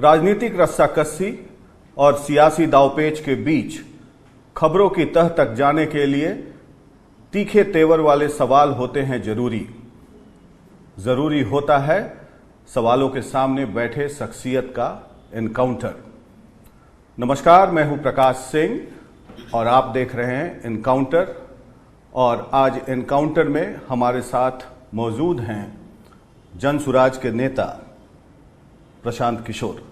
राजनीतिक रस्साकसी और सियासी दांवपेच के बीच खबरों की तह तक जाने के लिए तीखे तेवर वाले सवाल होते हैं जरूरी होता है सवालों के सामने बैठे शख्सियत का एनकाउंटर। नमस्कार, मैं हूं प्रकाश सिंह और आप देख रहे हैं एनकाउंटर। और आज एनकाउंटर में हमारे साथ मौजूद हैं जनसुराज के नेता प्रशांत किशोर।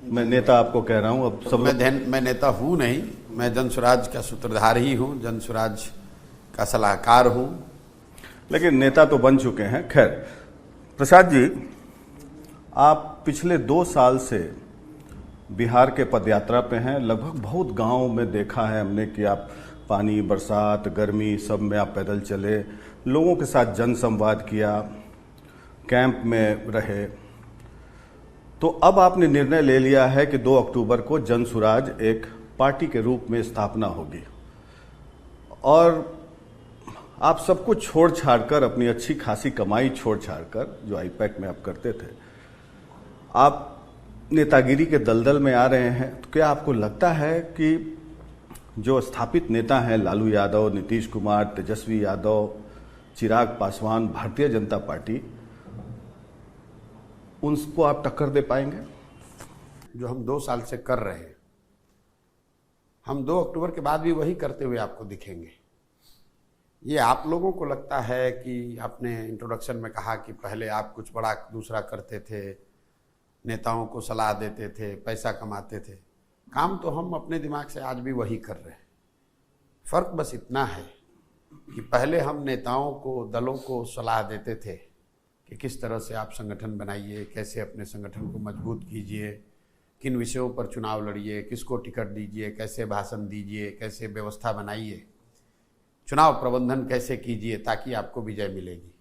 मैं नेता आपको कह रहा हूं, अब सब मैं नेता हूं नहीं, मैं जनसुराज का सूत्रधार ही हूं, जनसुराज का सलाहकार हूं, लेकिन नेता तो बन चुके हैं। खैर प्रसाद जी, आप पिछले 2 साल से बिहार के पदयात्रा पे हैं। लगभग बहुत गांव में देखा है हमने कि आप पानी, बरसात, गर्मी सब में आप पैदल चले, लोगों के साथ जनसंवाद किया, कैंप में रहे। तो अब आपने निर्णय ले लिया है कि 2 अक्टूबर को जनसुराज एक पार्टी के रूप में स्थापना होगी और आप सब कुछ छोड़ छाड़ कर, अपनी अच्छी खासी कमाई छोड़ छाड़ कर, जो आईपैक में आप करते थे, आप नेतागिरी के दलदल में आ रहे हैं। तो क्या आपको लगता है कि जो स्थापित नेता हैं लालू यादव, नीतीश कुमार, तेजस्वी यादव, चिराग पासवान, भारतीय जनता पार्टी, उनको आप टक्कर दे पाएंगे? जो हम 2 साल से कर रहे हैं, हम 2 अक्टूबर के बाद भी वही करते हुए आपको दिखेंगे। ये आप लोगों को लगता है कि आपने इंट्रोडक्शन में कहा कि पहले आप कुछ बड़ा दूसरा करते थे, नेताओं को सलाह देते थे, पैसा कमाते थे। काम तो हम अपने दिमाग से आज भी वही कर रहे हैं। फर्क बस इतना है कि पहले हम नेताओं को, दलों को सलाह देते थे कि किस तरह से आप संगठन बनाइए, कैसे अपने संगठन को मजबूत कीजिए, किन विषयों पर चुनाव लड़िए, किसको टिकट दीजिए, कैसे भाषण दीजिए, कैसे व्यवस्था बनाइए, चुनाव प्रबंधन कैसे कीजिए ताकि आपको विजय मिलेगी।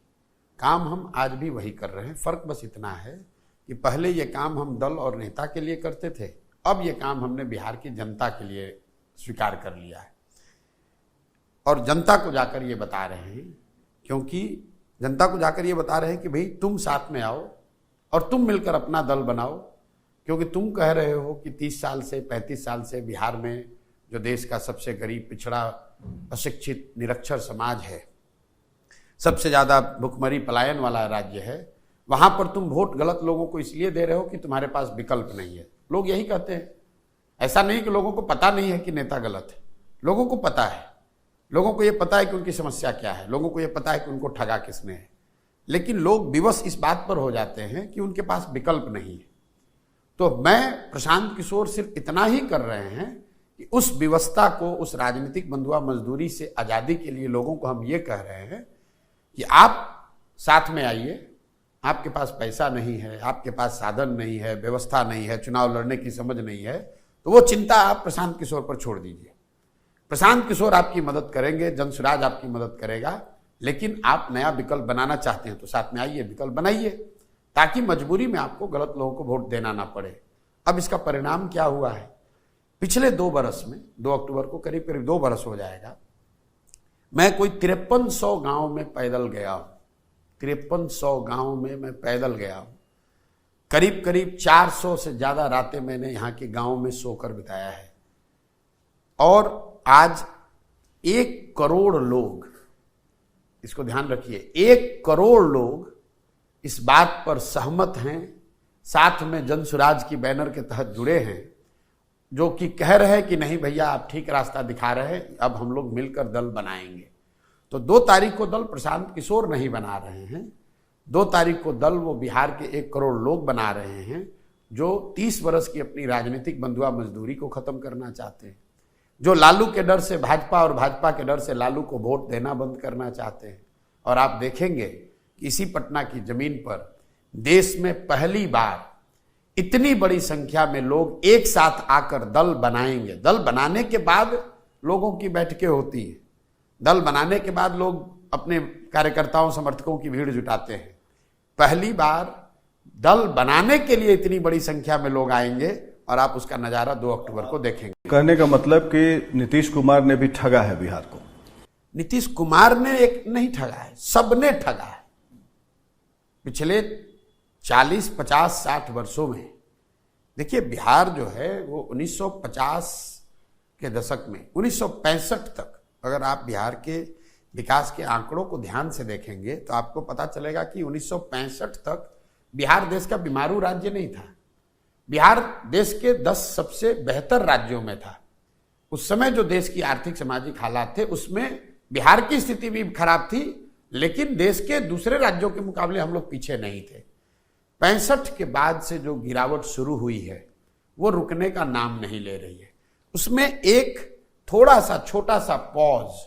काम हम आज भी वही कर रहे हैं। फर्क बस इतना है कि पहले ये काम हम दल और नेता के लिए करते थे, अब ये काम हमने बिहार की जनता के लिए स्वीकार कर लिया है और जनता को जाकर ये बता रहे हैं, क्योंकि जनता को जाकर ये बता रहे हैं कि भाई तुम साथ में आओ और तुम मिलकर अपना दल बनाओ। क्योंकि तुम कह रहे हो कि 30 साल से 35 साल से बिहार में, जो देश का सबसे गरीब, पिछड़ा, अशिक्षित, निरक्षर समाज है, सबसे ज़्यादा भुखमरी पलायन वाला राज्य है, वहाँ पर तुम वोट गलत लोगों को इसलिए दे रहे हो कि तुम्हारे पास विकल्प नहीं है। लोग यही कहते हैं। ऐसा नहीं कि लोगों को पता नहीं है कि नेता गलत है, लोगों को पता है। लोगों को ये पता है कि उनकी समस्या क्या है, लोगों को ये पता है कि उनको ठगा किसने है, लेकिन लोग विवश इस बात पर हो जाते हैं कि उनके पास विकल्प नहीं है। तो मैं, प्रशांत किशोर, सिर्फ इतना ही कर रहे हैं कि उस विवशता को, उस राजनीतिक बंधुआ मजदूरी से आज़ादी के लिए लोगों को हम ये कह रहे हैं कि आप साथ में आइए। आपके पास पैसा नहीं है, आपके पास साधन नहीं है, व्यवस्था नहीं है, चुनाव लड़ने की समझ नहीं है, तो वो चिंता आप प्रशांत किशोर पर छोड़ दीजिए। प्रशांत किशोर आपकी मदद करेंगे, जनसुराज आपकी मदद करेगा। लेकिन आप नया विकल्प बनाना चाहते हैं तो साथ में आइए, विकल्प बनाइए, ताकि मजबूरी में आपको गलत लोगों को वोट देना ना पड़े। अब इसका परिणाम क्या हुआ है? पिछले 2 बरस में, 2 अक्टूबर को करीब करीब 2 बरस हो जाएगा, मैं कोई 5300 गांव में पैदल गया हूं। 5300 गांव में मैं पैदल गया हूं। करीब करीब 400 से ज्यादा रातें मैंने यहाँ के गांव में सोकर बिताया है। और आज 1 करोड़ लोग, इसको ध्यान रखिए, 1 करोड़ लोग इस बात पर सहमत हैं, साथ में जनसुराज की बैनर के तहत जुड़े हैं, जो कि कह रहे हैं कि नहीं भैया आप ठीक रास्ता दिखा रहे हैं, अब हम लोग मिलकर दल बनाएंगे। तो 2 तारीख को दल प्रशांत किशोर नहीं बना रहे हैं, 2 तारीख को दल वो बिहार के 1 करोड़ लोग बना रहे हैं, जो 30 वर्ष की अपनी राजनीतिक बंधुआ मजदूरी को खत्म करना चाहते हैं, जो लालू के डर से भाजपा और भाजपा के डर से लालू को वोट देना बंद करना चाहते हैं। और आप देखेंगे कि इसी पटना की जमीन पर देश में पहली बार इतनी बड़ी संख्या में लोग एक साथ आकर दल बनाएंगे। दल बनाने के बाद लोगों की बैठकें होती है, दल बनाने के बाद लोग अपने कार्यकर्ताओं, समर्थकों की भीड़ जुटाते हैं। पहली बार दल बनाने के लिए इतनी बड़ी संख्या में लोग आएंगे और आप उसका नजारा 2 अक्टूबर को देखेंगे। कहने का मतलब कि नीतीश कुमार ने भी ठगा है बिहार को। नीतीश कुमार ने एक नहीं ठगा है, सबने ठगा है। पिछले 40, 50, 60 वर्षों में देखिए, बिहार जो है वो 1950 के दशक में 1965 तक अगर आप बिहार के विकास के आंकड़ों को ध्यान से देखेंगे तो आपको पता चलेगा कि 1965 तक बिहार देश का बीमारू राज्य नहीं था। बिहार देश के 10 सबसे बेहतर राज्यों में था। उस समय जो देश की आर्थिक सामाजिक हालात थे उसमें बिहार की स्थिति भी खराब थी, लेकिन देश के दूसरे राज्यों के मुकाबले हम लोग पीछे नहीं थे। 65 के बाद से जो गिरावट शुरू हुई है वो रुकने का नाम नहीं ले रही है। उसमें एक थोड़ा सा छोटा सा पॉज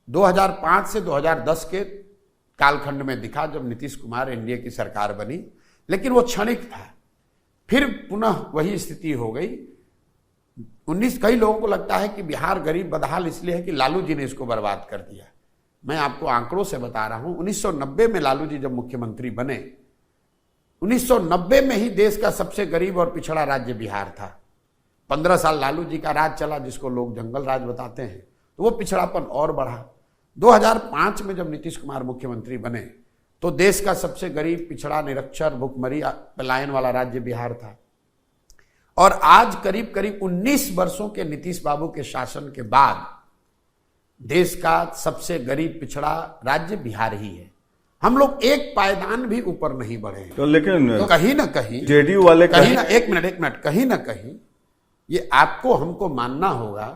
2005 से 2010 के कालखंड में दिखा जब नीतीश कुमार एनडीए की सरकार बनी, लेकिन वो क्षणिक था। फिर पुनः वही स्थिति हो गई। कई लोगों को लगता है कि बिहार गरीब बदहाल इसलिए है कि लालू जी ने इसको बर्बाद कर दिया। मैं आपको आंकड़ों से बता रहा हूं, 1990 में लालू जी जब मुख्यमंत्री बने, 1990 में ही देश का सबसे गरीब और पिछड़ा राज्य बिहार था। 15 साल लालू जी का राज चला, जिसको लोग जंगल राज बताते हैं, तो वो पिछड़ापन और बढ़ा। 2005 में जब नीतीश कुमार मुख्यमंत्री बने तो देश का सबसे गरीब, पिछड़ा, निरक्षर, भुखमरी, पलायन वाला राज्य बिहार था। और आज करीब करीब 19 वर्षों के नीतीश बाबू के शासन के बाद देश का सबसे गरीब, पिछड़ा राज्य बिहार ही है। हम लोग एक पायदान भी ऊपर नहीं बढ़े हैं। तो लेकिन तो कहीं ना कहीं जेडीयू वाले कहीं ना एक मिनट कहीं ना कहीं ये आपको हमको मानना होगा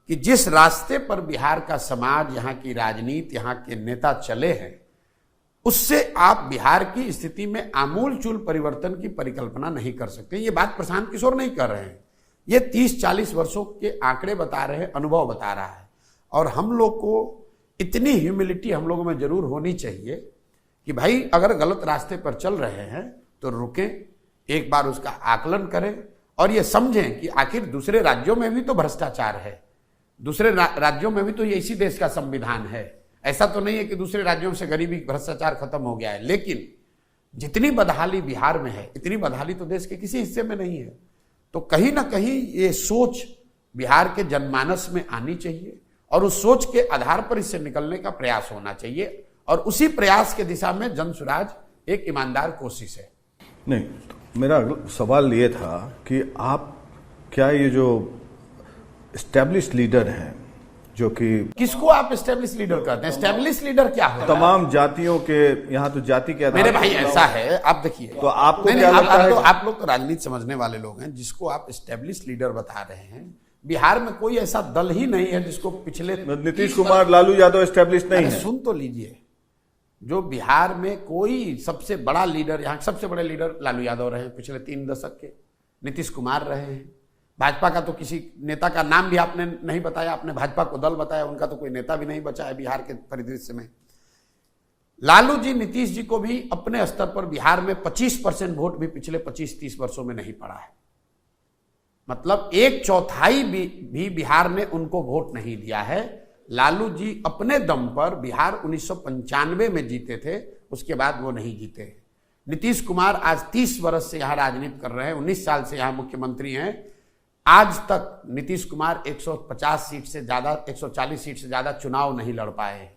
कि जिस रास्ते पर बिहार का समाज, यहाँ की राजनीति, यहाँ के नेता चले हैं, उससे आप बिहार की स्थिति में आमूलचूल परिवर्तन की परिकल्पना नहीं कर सकते। ये बात प्रशांत किशोर नहीं कर रहे हैं, ये 30-40 वर्षों के आंकड़े बता रहे हैं, अनुभव बता रहा है। और हम लोग को इतनी ह्यूमिलिटी हम लोगों में जरूर होनी चाहिए कि भाई अगर गलत रास्ते पर चल रहे हैं तो रुकें, एक बार उसका आकलन करें और ये समझें कि आखिर दूसरे राज्यों में भी तो भ्रष्टाचार है, दूसरे राज्यों में भी तो ये इसी देश का संविधान है। ऐसा तो नहीं है कि दूसरे राज्यों से गरीबी, भ्रष्टाचार खत्म हो गया है, लेकिन जितनी बदहाली बिहार में है इतनी बदहाली तो देश के किसी हिस्से में नहीं है। तो कहीं ना कहीं ये सोच बिहार के जनमानस में आनी चाहिए और उस सोच के आधार पर इससे निकलने का प्रयास होना चाहिए, और उसी प्रयास के दिशा में जन सुराज एक ईमानदार कोशिश है। नहीं, मेरा सवाल ये था कि आप क्या ये जो एस्टेब्लिश लीडर हैं, जो कि किसको आप एस्टेब्लिश लीडर कहते हैं? एस्टेब्लिश लीडर क्या होता है? तमाम जातियों के, यहाँ तो जाति के आधार मेरे भाई ऐसा है, आप देखिए, तो आपको क्या लगता है? आप लोग तो राजनीति समझने वाले लोग हैं। जिसको आप एस्टेब्लिश लीडर बता रहे हैं, बिहार में कोई ऐसा दल ही नहीं है जिसको पिछले नीतीश कुमार, लालू यादव एस्टेब्लिश नहीं है। सुन तो लीजिए, जो बिहार में कोई सबसे बड़ा लीडर, यहाँ सबसे बड़े लीडर लालू यादव रहे हैं पिछले 3 दशक के, नीतीश कुमार रहे हैं। भाजपा का तो किसी नेता का नाम भी आपने नहीं बताया, आपने भाजपा को दल बताया, उनका तो कोई नेता भी नहीं बचा है बिहार के परिदृश्य में। लालू जी, नीतीश जी को भी अपने स्तर पर बिहार में 25% वोट भी पिछले 25-30 वर्षों में नहीं पड़ा है। मतलब 1/4 भी बिहार ने उनको वोट नहीं दिया है। लालू जी अपने दम पर बिहार 1995 में जीते थे, उसके बाद वो नहीं जीते। नीतीश कुमार आज 30 वर्ष से यहां राजनीति कर रहे हैं, 19 साल से यहां मुख्यमंत्री हैं। आज तक नीतीश कुमार 150 सीट से ज्यादा, 140 सीट से ज्यादा चुनाव नहीं लड़ पाए।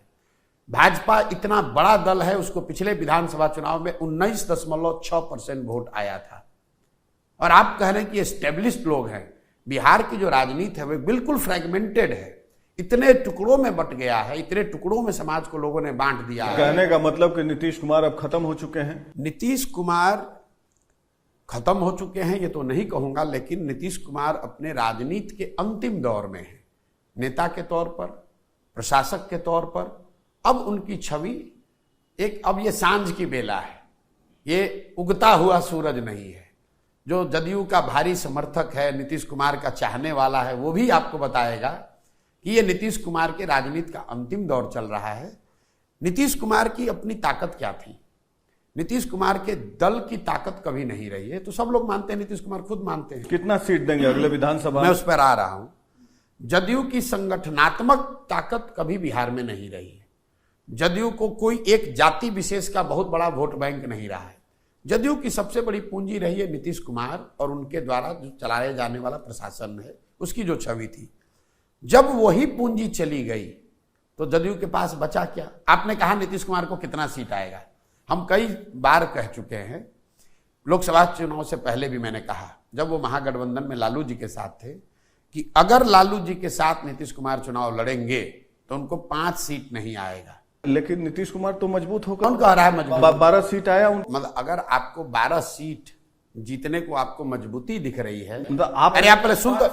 भाजपा इतना बड़ा दल है, उसको पिछले विधानसभा चुनाव में 19.6% वोट आया था। और आप कह रहे हैं कि एस्टेब्लिश्ड लोग हैं। बिहार की जो राजनीति है वो बिल्कुल फ्रेगमेंटेड है, इतने टुकड़ों में बट गया है, इतने टुकड़ों में समाज को लोगों ने बांट दिया है। कहने का मतलब कि नीतीश कुमार अब खत्म हो चुके हैं? नीतीश कुमार खत्म हो चुके हैं ये तो नहीं कहूंगा, लेकिन नीतीश कुमार अपने राजनीति के अंतिम दौर में है। नेता के तौर पर, प्रशासक के तौर पर अब उनकी छवि एक, अब ये सांझ की बेला है, ये उगता हुआ सूरज नहीं है। जो जदयू का भारी समर्थक है, नीतीश कुमार का चाहने वाला है, वो भी आपको बताएगा कि ये नीतीश कुमार के राजनीति का अंतिम दौर चल रहा है। नीतीश कुमार की अपनी ताकत क्या थी? नीतीश कुमार के दल की ताकत कभी नहीं रही है, तो सब लोग मानते हैं, नीतीश कुमार खुद मानते हैं। कितना सीट देंगे अगले विधानसभा? मैं उस पर आ रहा हूं। जदयू की संगठनात्मक ताकत कभी बिहार में नहीं रही है। जदयू को कोई एक जाति विशेष का बहुत बड़ा वोट बैंक नहीं रहा है। जदयू की सबसे बड़ी पूंजी रही है नीतीश कुमार और उनके द्वारा जो चलाए जाने वाला प्रशासन है, उसकी जो छवि थी। जब वही पूंजी चली गई तो जदयू के पास बचा क्या? आपने कहा नीतीश कुमार को कितना सीट आएगा? हम कई बार कह चुके हैं लोकसभा चुनाव से पहले भी मैंने कहा, जब वो महागठबंधन में लालू जी के साथ थे, कि अगर लालू जी के साथ नीतीश कुमार चुनाव लड़ेंगे तो उनको 5 सीट नहीं आएगा। लेकिन नीतीश कुमार तो मजबूत होकर कौन कह रहा है मजबूत? 12 सीट आया मतलब अगर आपको 12 सीट जीतने को आपको मजबूती दिख रही है, मतलब आप पहले सुन तो,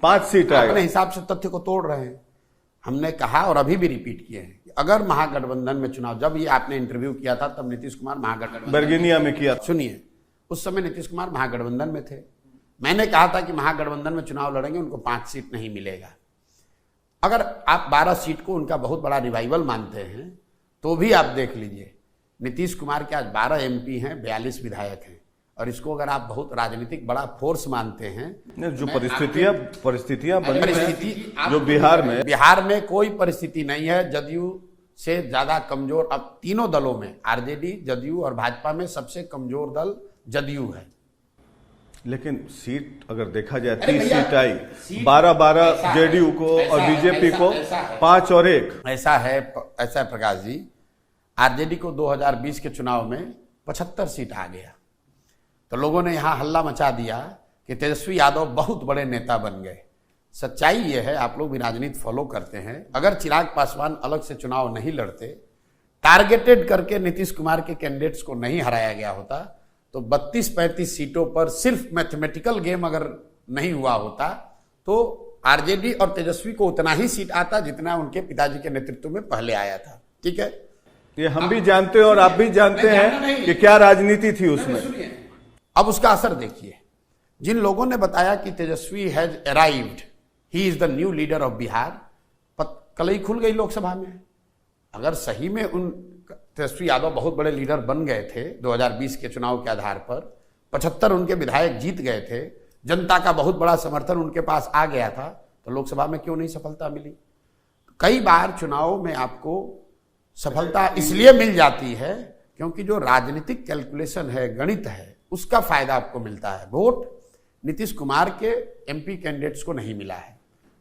5 सीट आएगा। अपने हिसाब से तथ्य को तोड़ रहे हैं। हमने कहा और अभी भी रिपीट किए हैं, अगर महागठबंधन में चुनाव, जब ये आपने इंटरव्यू किया था तब नीतीश कुमार महागठबंधन बर्गिनिया में किया, सुनिए, उस समय नीतीश कुमार महागठबंधन में थे। मैंने कहा था कि महागठबंधन में चुनाव लड़ेंगे, उनको 5 सीट नहीं मिलेगा। अगर आप 12 सीट को उनका बहुत बड़ा रिवाइवल मानते हैं तो भी आप देख लीजिए, नीतीश कुमार के आज 12 MP हैं, 42 विधायक हैं, और इसको अगर आप बहुत राजनीतिक बड़ा फोर्स मानते हैं, जो परिस्थितियां बनी परिस्थिति जो बिहार में कोई परिस्थिति नहीं है जदयू से ज्यादा कमजोर। अब तीनों दलों में, आरजेडी, जदयू और भाजपा में सबसे कमजोर दल जदयू है। लेकिन सीट अगर देखा जाए 30 सीट आई, 12 जेडीयू को और बीजेपी को 5 और 1। ऐसा है प्रकाश जी, आरजेडी को 2020 के चुनाव में 75 सीट आ गया, तो लोगों ने यहां हल्ला मचा दिया कि तेजस्वी यादव बहुत बड़े नेता बन गए। सच्चाई यह है, आप लोग भी राजनीति फॉलो करते हैं, अगर चिराग पासवान अलग से चुनाव नहीं लड़ते, टारगेटेड करके नीतीश कुमार के कैंडिडेट्स को नहीं हराया गया होता, तो 32-35 सीटों पर सिर्फ मैथमेटिकल गेम अगर नहीं हुआ होता तो आरजेडी और तेजस्वी को उतना ही सीट आता जितना उनके पिताजी के नेतृत्व में पहले आया था। ठीक है, ये हम भी जानते हैं और आप भी जानते हैं कि क्या राजनीति थी उसमें। अब उसका असर देखिए, जिन लोगों ने बताया कि Tejashwi has arrived, he is the new leader of Bihar, कलई खुल गई लोकसभा में। अगर सही में उन तेजस्वी यादव बहुत बड़े लीडर बन गए थे 2020 के चुनाव के आधार पर, 75 उनके विधायक जीत गए थे, जनता का बहुत बड़ा समर्थन उनके पास आ गया था, तो लोकसभा में क्यों नहीं सफलता मिली? कई बार चुनाव में आपको सफलता इसलिए मिल जाती है क्योंकि जो राजनीतिक कैलकुलेशन है, गणित है, उसका फायदा आपको मिलता है। वोट नीतीश कुमार के MP कैंडिडेट्स को नहीं मिला है,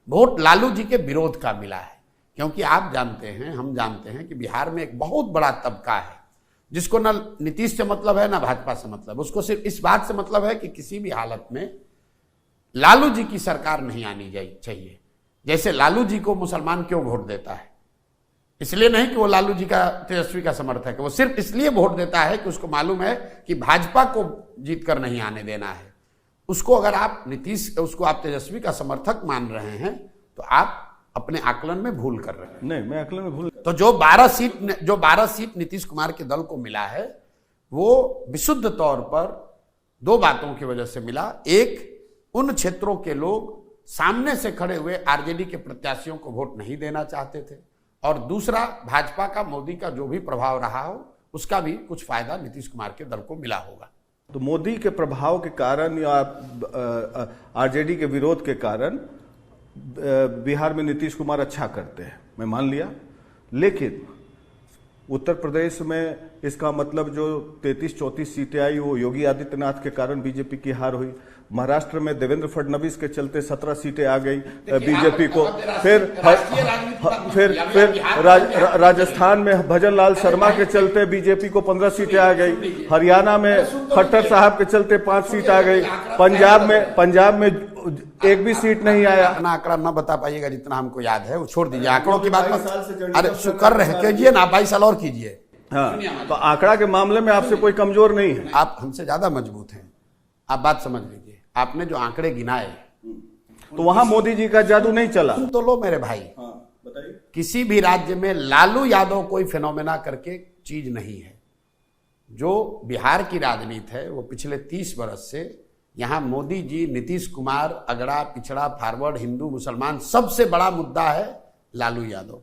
वोट लालू जी के विरोध का मिला है, क्योंकि आप जानते हैं, हम जानते हैं कि बिहार में एक बहुत बड़ा तबका है जिसको ना नीतीश से मतलब है ना भाजपा से मतलब, उसको सिर्फ इस बात से मतलब है कि किसी भी हालत में लालू जी की सरकार नहीं आनी चाहिए। जैसे लालू जी को मुसलमान क्यों वोट देता है? इसलिए नहीं कि वो लालू जी का, तेजस्वी का समर्थक है, वो सिर्फ इसलिए वोट देता है कि उसको मालूम है कि भाजपा को जीत कर नहीं आने देना है। उसको अगर आप उसको आप तेजस्वी का समर्थक मान रहे हैं तो आप अपने आकलन में भूल कर रहे हैं। नहीं, मैं आकलन में भूल। तो जो 12 सीट नीतीश कुमार के दल को मिला है वो विशुद्ध तौर पर 2 बातों की वजह से मिला। एक, उन क्षेत्रों के लोग सामने से खड़े हुए आरजेडी के प्रत्याशियों को वोट नहीं देना चाहते थे, और दूसरा, भाजपा का, मोदी का जो भी प्रभाव रहा हो उसका भी कुछ फायदा नीतीश कुमार के दल को मिला होगा। तो मोदी के प्रभाव के कारण या आरजेडी के विरोध के कारण बिहार में नीतीश कुमार अच्छा करते हैं, मैं मान लिया। लेकिन उत्तर प्रदेश में इसका मतलब जो 33-34 सीटें आई वो योगी आदित्यनाथ के कारण बीजेपी की हार हुई। महाराष्ट्र में देवेंद्र फडणवीस के चलते 17 सीटें आ गई बीजेपी को। फिर राजस्थान में भजन लाल शर्मा के चलते बीजेपी को 15 सीटें आ गई। हरियाणा में खट्टर साहब के चलते 5 सीट आ गई। पंजाब में एक भी सीट नहीं आया। अपना आंकड़ा न बता पाइएगा जितना हमको याद है, वो छोड़ दीजिए, आंकड़ों की बात मत। अरे कर रहे कीजिए ना, 22 साल और कीजिए। हाँ, तो आंकड़ा के मामले में आपसे कोई कमजोर नहीं है, आप हमसे ज्यादा मजबूत हैं। आप बात समझ लीजिए, आपने जो आंकड़े गिनाए तो वहां मोदी जी का जादू नहीं चला। तो लो मेरे भाई, बताइए। किसी भी राज्य में लालू यादव कोई फिनोमेना करके चीज नहीं है। जो बिहार की राजनीति है वो पिछले 30 वर्ष से, यहां मोदी जी, नीतीश कुमार, अगड़ा पिछड़ा, फॉरवर्ड, हिंदू मुसलमान, सबसे बड़ा मुद्दा है लालू यादव।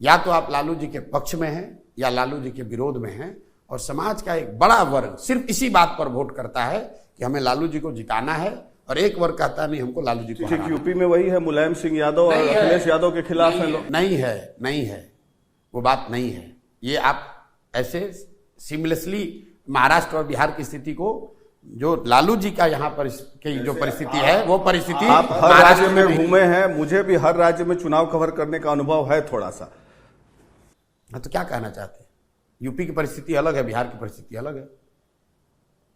या तो आप लालू जी के पक्ष में हैं या लालू जी के विरोध में हैं, और समाज का एक बड़ा वर्ग सिर्फ इसी बात पर वोट करता है कि हमें लालू जी को जिताना है, और एक वर्ग कहता नहीं हमको लालू जी को हराना है। यूपी में वही है, मुलायम सिंह यादव और अखिलेश यादव के खिलाफ है लोग। नहीं है, वो बात नहीं है। ये आप ऐसे सिमलेसली महाराष्ट्र और बिहार की स्थिति को, जो लालू जी का यहाँ पर जो परिस्थिति है वो परिस्थिति, आप हर राज्य में घूमे हैं, मुझे भी हर राज्य में चुनाव कवर करने का अनुभव है थोड़ा सा। तो क्या कहना चाहते हैं? यूपी की परिस्थिति अलग है, बिहार की परिस्थिति अलग है।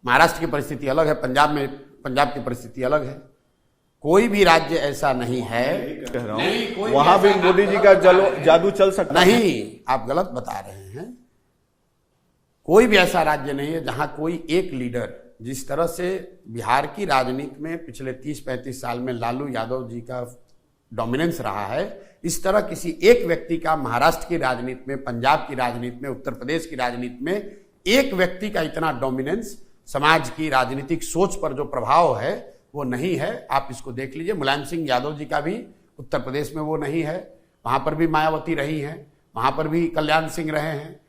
महाराष्ट्र की परिस्थिति अलग है, पंजाब की परिस्थिति अलग है। कोई भी राज्य ऐसा नहीं है, कह रहा हूं वहां भी मोदी जी का जादू चल सकता है। नहीं, आप गलत बता रहे हैं। कोई भी ऐसा राज्य नहीं है जहां कोई एक लीडर, जिस तरह से बिहार की राजनीति में पिछले 30-35 साल में लालू यादव जी का डोमिनेंस रहा है, इस तरह किसी एक व्यक्ति का महाराष्ट्र की राजनीति में, पंजाब की राजनीति में, उत्तर प्रदेश की राजनीति में एक व्यक्ति का इतना डोमिनेंस, समाज की राजनीतिक सोच पर जो प्रभाव है वो नहीं है। आप इसको देख लीजिए। मुलायम सिंह यादव जी का भी उत्तर प्रदेश में वो नहीं है, वहां पर भी मायावती रही हैं, वहां पर भी कल्याण सिंह रहे हैं,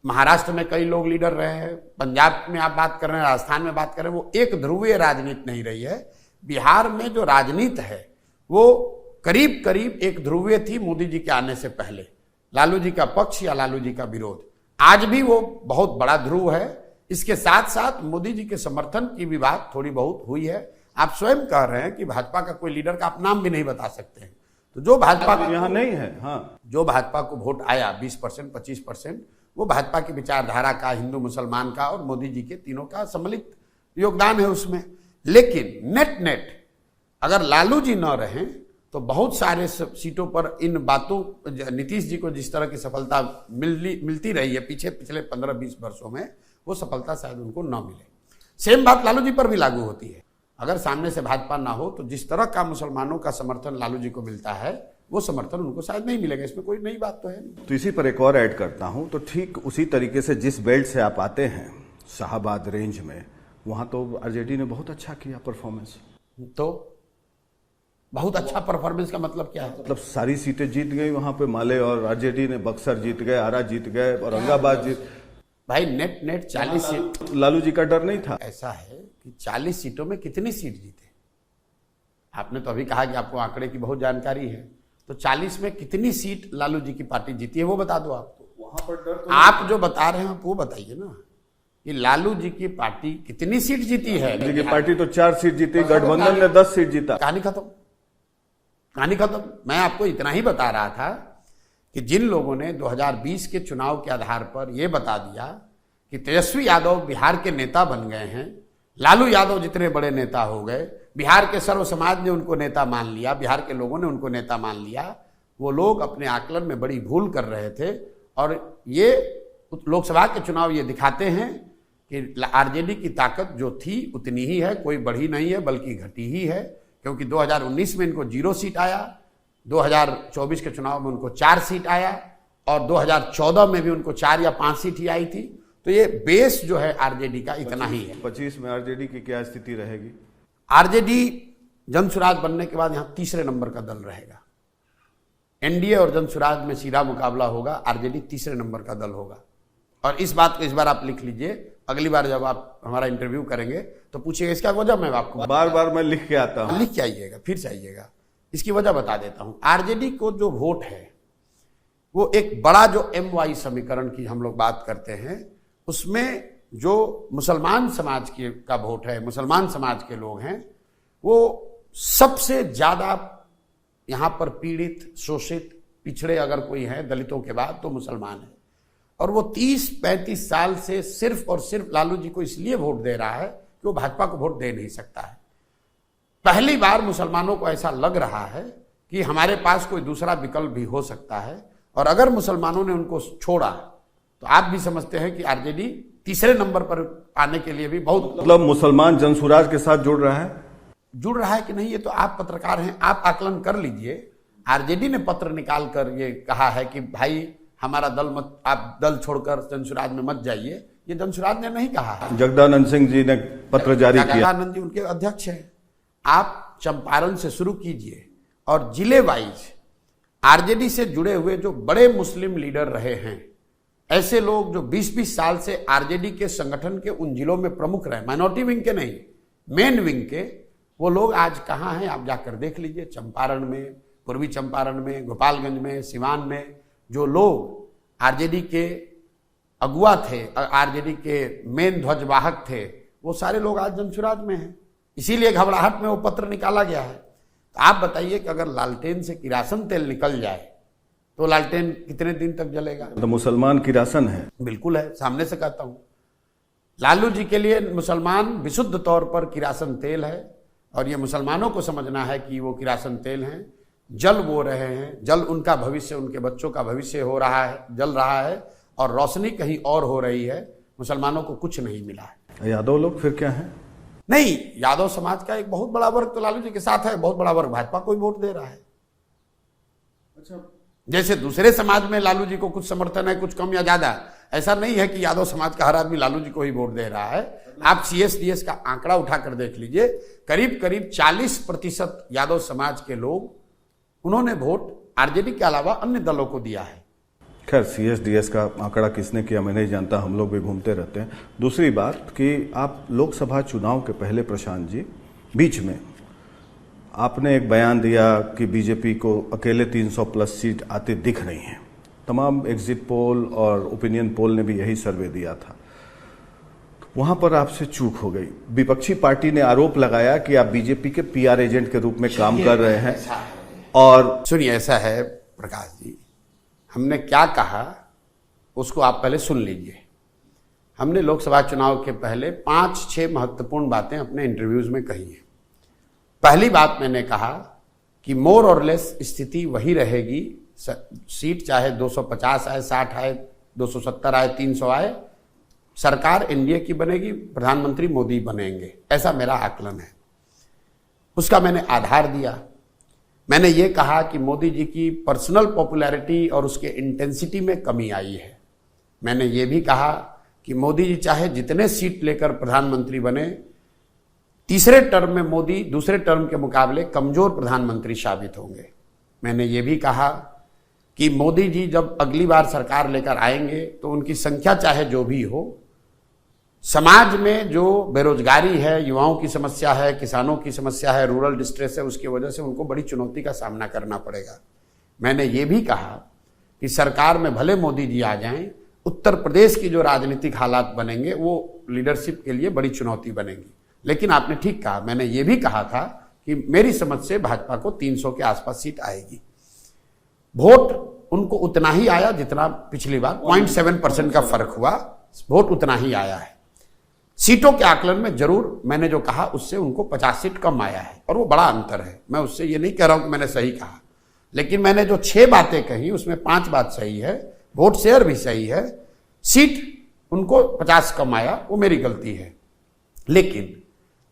महाराष्ट्र में कई लोग लीडर रहे हैं, पंजाब में आप बात कर रहे हैं, राजस्थान में बात कर रहे हैं, वो एक ध्रुवीय राजनीति नहीं रही है। बिहार में जो राजनीति है वो करीब करीब एक ध्रुवीय थी मोदी जी के आने से पहले, लालू जी का पक्ष या लालू जी का विरोध। आज भी वो बहुत बड़ा ध्रुव है। इसके साथ साथ मोदी जी के समर्थन की भी बात थोड़ी बहुत हुई है। आप स्वयं कह रहे हैं कि भाजपा का कोई लीडर का आप नाम भी नहीं बता सकते हैं, तो जो भाजपा को यहाँ नहीं है, हाँ, जो भाजपा को वोट आया 20%, 25%, वो भाजपा की विचारधारा का, हिंदू मुसलमान का और मोदी जी के तीनों का सम्मिलित योगदान है उसमें। लेकिन नेट अगर लालू जी न रहें तो बहुत सारे सीटों पर इन बातों, नीतीश जी को जिस तरह की सफलता मिलती रही है पिछले 15-20 वर्षों में, वो सफलता शायद उनको न मिले। सेम बात लालू जी पर भी लागू होती है। अगर सामने से भाजपा ना हो तो जिस तरह का मुसलमानों का समर्थन लालू जी को मिलता है वो समर्थन उनको शायद नहीं मिलेगा। इसमें कोई नई बात तो है नहीं। तो इसी पर एक और ऐड करता हूं, तो ठीक उसी तरीके से जिस बेल्ट से आप आते हैं शाहबाद रेंज में, वहां तो आरजेडी ने बहुत अच्छा किया परफॉर्मेंस। तो बहुत अच्छा परफॉर्मेंस का मतलब क्या है? मतलब सारी सीटें जीत गई वहां पे माले, और आरजेडी ने बक्सर जीत गए, आरा जीत गए, औरंगाबाद जीत। भाई नेट 40 सीट, लालू जी का डर नहीं था। ऐसा है कि 40 सीटों में कितनी सीट जीते? आपने तो अभी कहा कि आपको आंकड़े की बहुत जानकारी है, तो 40 में कितनी सीट लालू जी की पार्टी जीती है वो बता दो आप। तो वहां पर डर तो आप जो बता रहे हैं वो बताइए ना कि लालू जी की पार्टी कितनी सीट जीती है? लालू जी की पार्टी तो 4 सीट जीती, गठबंधन ने 10 सीट जीता। कहानी खत्म, कहानी खत्म। मैं आपको इतना ही बता रहा था कि जिन लोगों ने 2020 के चुनाव के आधार पर यह बता दिया कि तेजस्वी यादव बिहार के नेता बन गए हैं, लालू यादव जितने बड़े नेता हो गए, बिहार के सर्व समाज ने उनको नेता मान लिया, बिहार के लोगों ने उनको नेता मान लिया, वो लोग अपने आकलन में बड़ी भूल कर रहे थे। और ये लोकसभा के चुनाव ये दिखाते हैं कि आरजेडी की ताकत जो थी उतनी ही है, कोई बढ़ी नहीं है बल्कि घटी ही है। क्योंकि 2019 में इनको 0 सीट आया, 2024 के चुनाव में उनको 4 सीट आया, और 2014 में भी उनको 4 या 5 सीट ही आई थी। तो ये बेस जो है आरजेडी का इतना ही है। 25 में आरजेडी की क्या स्थिति रहेगी? आरजेडी जनसुराज बनने के बाद यहां तीसरे नंबर का दल रहेगा। एनडीए और जनसुराज में सीधा मुकाबला होगा, आरजेडी तीसरे नंबर का दल होगा। और इस बात को इस बार आप लिख लीजिए, अगली बार जब आप हमारा इंटरव्यू करेंगे तो पूछिएगा इसका वजह, मैं आपको बार मैं लिख के आता हूं। लिख के आइएगा, फिर से आइएगा। इसकी वजह बता देता हूं। आरजेडी को जो वोट है वो एक बड़ा जो MY समीकरण की हम लोग बात करते हैं, उसमें जो मुसलमान समाज का वोट है, मुसलमान समाज के लोग हैं, वो सबसे ज्यादा यहां पर पीड़ित, शोषित, पिछड़े अगर कोई है दलितों के बाद तो मुसलमान है। और वो 30-35 साल से सिर्फ और सिर्फ लालू जी को इसलिए वोट दे रहा है कि वो भाजपा को वोट दे नहीं सकता है। पहली बार मुसलमानों को ऐसा लग रहा है कि हमारे पास कोई दूसरा विकल्प भी हो सकता है, और अगर मुसलमानों ने उनको छोड़ा तो आप भी समझते हैं कि आरजेडी तीसरे नंबर पर आने के लिए भी बहुत, मतलब मुसलमान जनसुराज के साथ जुड़ रहा है कि नहीं, ये तो आप पत्रकार हैं, आप आकलन कर लीजिए। आरजेडी ने पत्र निकाल कर ये कहा है कि भाई हमारा दल मत, आप दल छोड़कर जनसुराज में मत जाइए, ये जनसुराज ने नहीं कहा है। जगदानंद सिंह जी ने पत्र जारी किया। जगदानंद जी उनके अध्यक्ष हैं। आप चंपारण से शुरू कीजिए और जिले वाइज आरजेडी से जुड़े हुए जो बड़े मुस्लिम लीडर रहे हैं, ऐसे लोग जो 20-20 साल से आरजेडी के संगठन के उन जिलों में प्रमुख रहे, माइनॉरिटी विंग के नहीं, मेन विंग के, वो लोग आज कहाँ हैं आप जाकर देख लीजिए। चंपारण में, पूर्वी चंपारण में, गोपालगंज में, सिवान में जो लोग आरजेडी के अगुआ थे, आरजेडी के मेन ध्वजवाहक थे, वो सारे लोग आज जनसुराज में हैं। इसीलिए घबराहट में वो पत्र निकाला गया है। तो आप बताइए कि अगर लालटेन से किरासन तेल निकल जाए तो लालटेन कितने दिन तक जलेगा? तो मुसलमान किरासन है। बिल्कुल है, सामने से कहता हूं। लालू जी के लिए मुसलमान विशुद्ध तौर पर किरासन तेल है, और ये मुसलमानों को समझना है कि वो किरासन तेल हैं, जल वो रहे हैं, जल उनका भविष्य, उनके बच्चों का भविष्य हो रहा है, जल रहा है, और रोशनी कहीं और हो रही है। मुसलमानों को कुछ नहीं मिला है। यादव लोग फिर क्या है? नहीं, यादव समाज का एक बहुत बड़ा वर्ग तो लालू जी के साथ है, बहुत बड़ा वर्ग भाजपा को ही वोट दे रहा है। अच्छा, जैसे दूसरे समाज में लालू जी को कुछ समर्थन है, कुछ कम या ज्यादा, ऐसा नहीं है कि यादव समाज का हर आदमी लालू जी को ही वोट दे रहा है। आप CSDS का आंकड़ा उठाकर देख लीजिए, करीब करीब 40% यादव समाज के लोग उन्होंने वोट आरजेडी के अलावा अन्य दलों को दिया है। खैर, CSDS का आंकड़ा किसने किया मैं नहीं जानता, हम लोग भी घूमते रहते हैं। दूसरी बात कि आप लोकसभा चुनाव के पहले प्रशांत जी बीच में आपने एक बयान दिया कि बीजेपी को अकेले 300 प्लस सीट आते दिख रही हैं। तमाम एग्जिट पोल और ओपिनियन पोल ने भी यही सर्वे दिया था। वहां पर आपसे चूक हो गई। विपक्षी पार्टी ने आरोप लगाया कि आप बीजेपी के PR एजेंट के रूप में काम कर रहे हैं। और सुनिए, ऐसा है प्रकाश जी, हमने क्या कहा उसको आप पहले सुन लीजिए। हमने लोकसभा चुनाव के पहले 5-6 महत्वपूर्ण बातें अपने इंटरव्यूज में कही हैं। पहली बात मैंने कहा कि मोर और लेस स्थिति वही रहेगी, सीट चाहे 250 आए, 60 आए, 270 आए, 300 आए, सरकार NDA की बनेगी, प्रधानमंत्री मोदी बनेंगे, ऐसा मेरा आकलन है। उसका मैंने आधार दिया। मैंने ये कहा कि मोदी जी की पर्सनल पॉपुलैरिटी और उसके इंटेंसिटी में कमी आई है। मैंने ये भी कहा कि मोदी जी चाहे जितने सीट लेकर प्रधानमंत्री बने, तीसरे टर्म में मोदी दूसरे टर्म के मुकाबले कमजोर प्रधानमंत्री साबित होंगे। मैंने ये भी कहा कि मोदी जी जब अगली बार सरकार लेकर आएंगे तो उनकी संख्या चाहे जो भी हो, समाज में जो बेरोजगारी है, युवाओं की समस्या है, किसानों की समस्या है, रूरल डिस्ट्रेस है, उसकी वजह से उनको बड़ी चुनौती का सामना करना पड़ेगा। मैंने ये भी कहा कि सरकार में भले मोदी जी आ जाएं, उत्तर प्रदेश की जो राजनीतिक हालात बनेंगे वो लीडरशिप के लिए बड़ी चुनौती बनेगी। लेकिन आपने ठीक कहा, मैंने ये भी कहा था कि मेरी समझ से भाजपा को 300 के आसपास सीट आएगी। वोट उनको उतना ही आया जितना पिछली बार 0.7% का फर्क हुआ, वोट उतना ही आया है। सीटों के आकलन में जरूर मैंने जो कहा उससे उनको 50 सीट कम आया है, और वो बड़ा अंतर है। मैं उससे ये नहीं कह रहा हूं कि मैंने सही कहा, लेकिन मैंने जो 6 बातें कही उसमें 5 बात सही है, वोट शेयर भी सही है, सीट उनको 50 कम आया, वो मेरी गलती है। लेकिन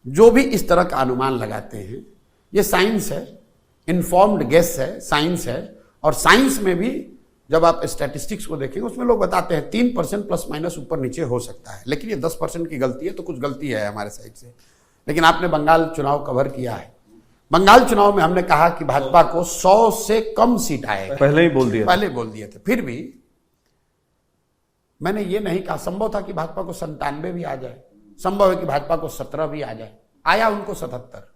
जो भी इस तरह का अनुमान लगाते हैं, ये साइंस है, इन्फॉर्म्ड गेस है, साइंस है। और साइंस में भी जब आप स्टैटिस्टिक्स को देखेंगे उसमें लोग बताते हैं 3% प्लस माइनस ऊपर नीचे हो सकता है, लेकिन ये 10% की गलती है, तो कुछ गलती है हमारे साइड से। लेकिन आपने बंगाल चुनाव कवर किया है। बंगाल चुनाव में हमने कहा कि भाजपा को 100 से कम सीट आएगी, पहले ही बोल दिए थे। फिर भी मैंने ये नहीं कहा, संभव था कि भाजपा को 97 भी आ जाए, संभव है कि भाजपा को 17 भी आ जाए, आया उनको 77।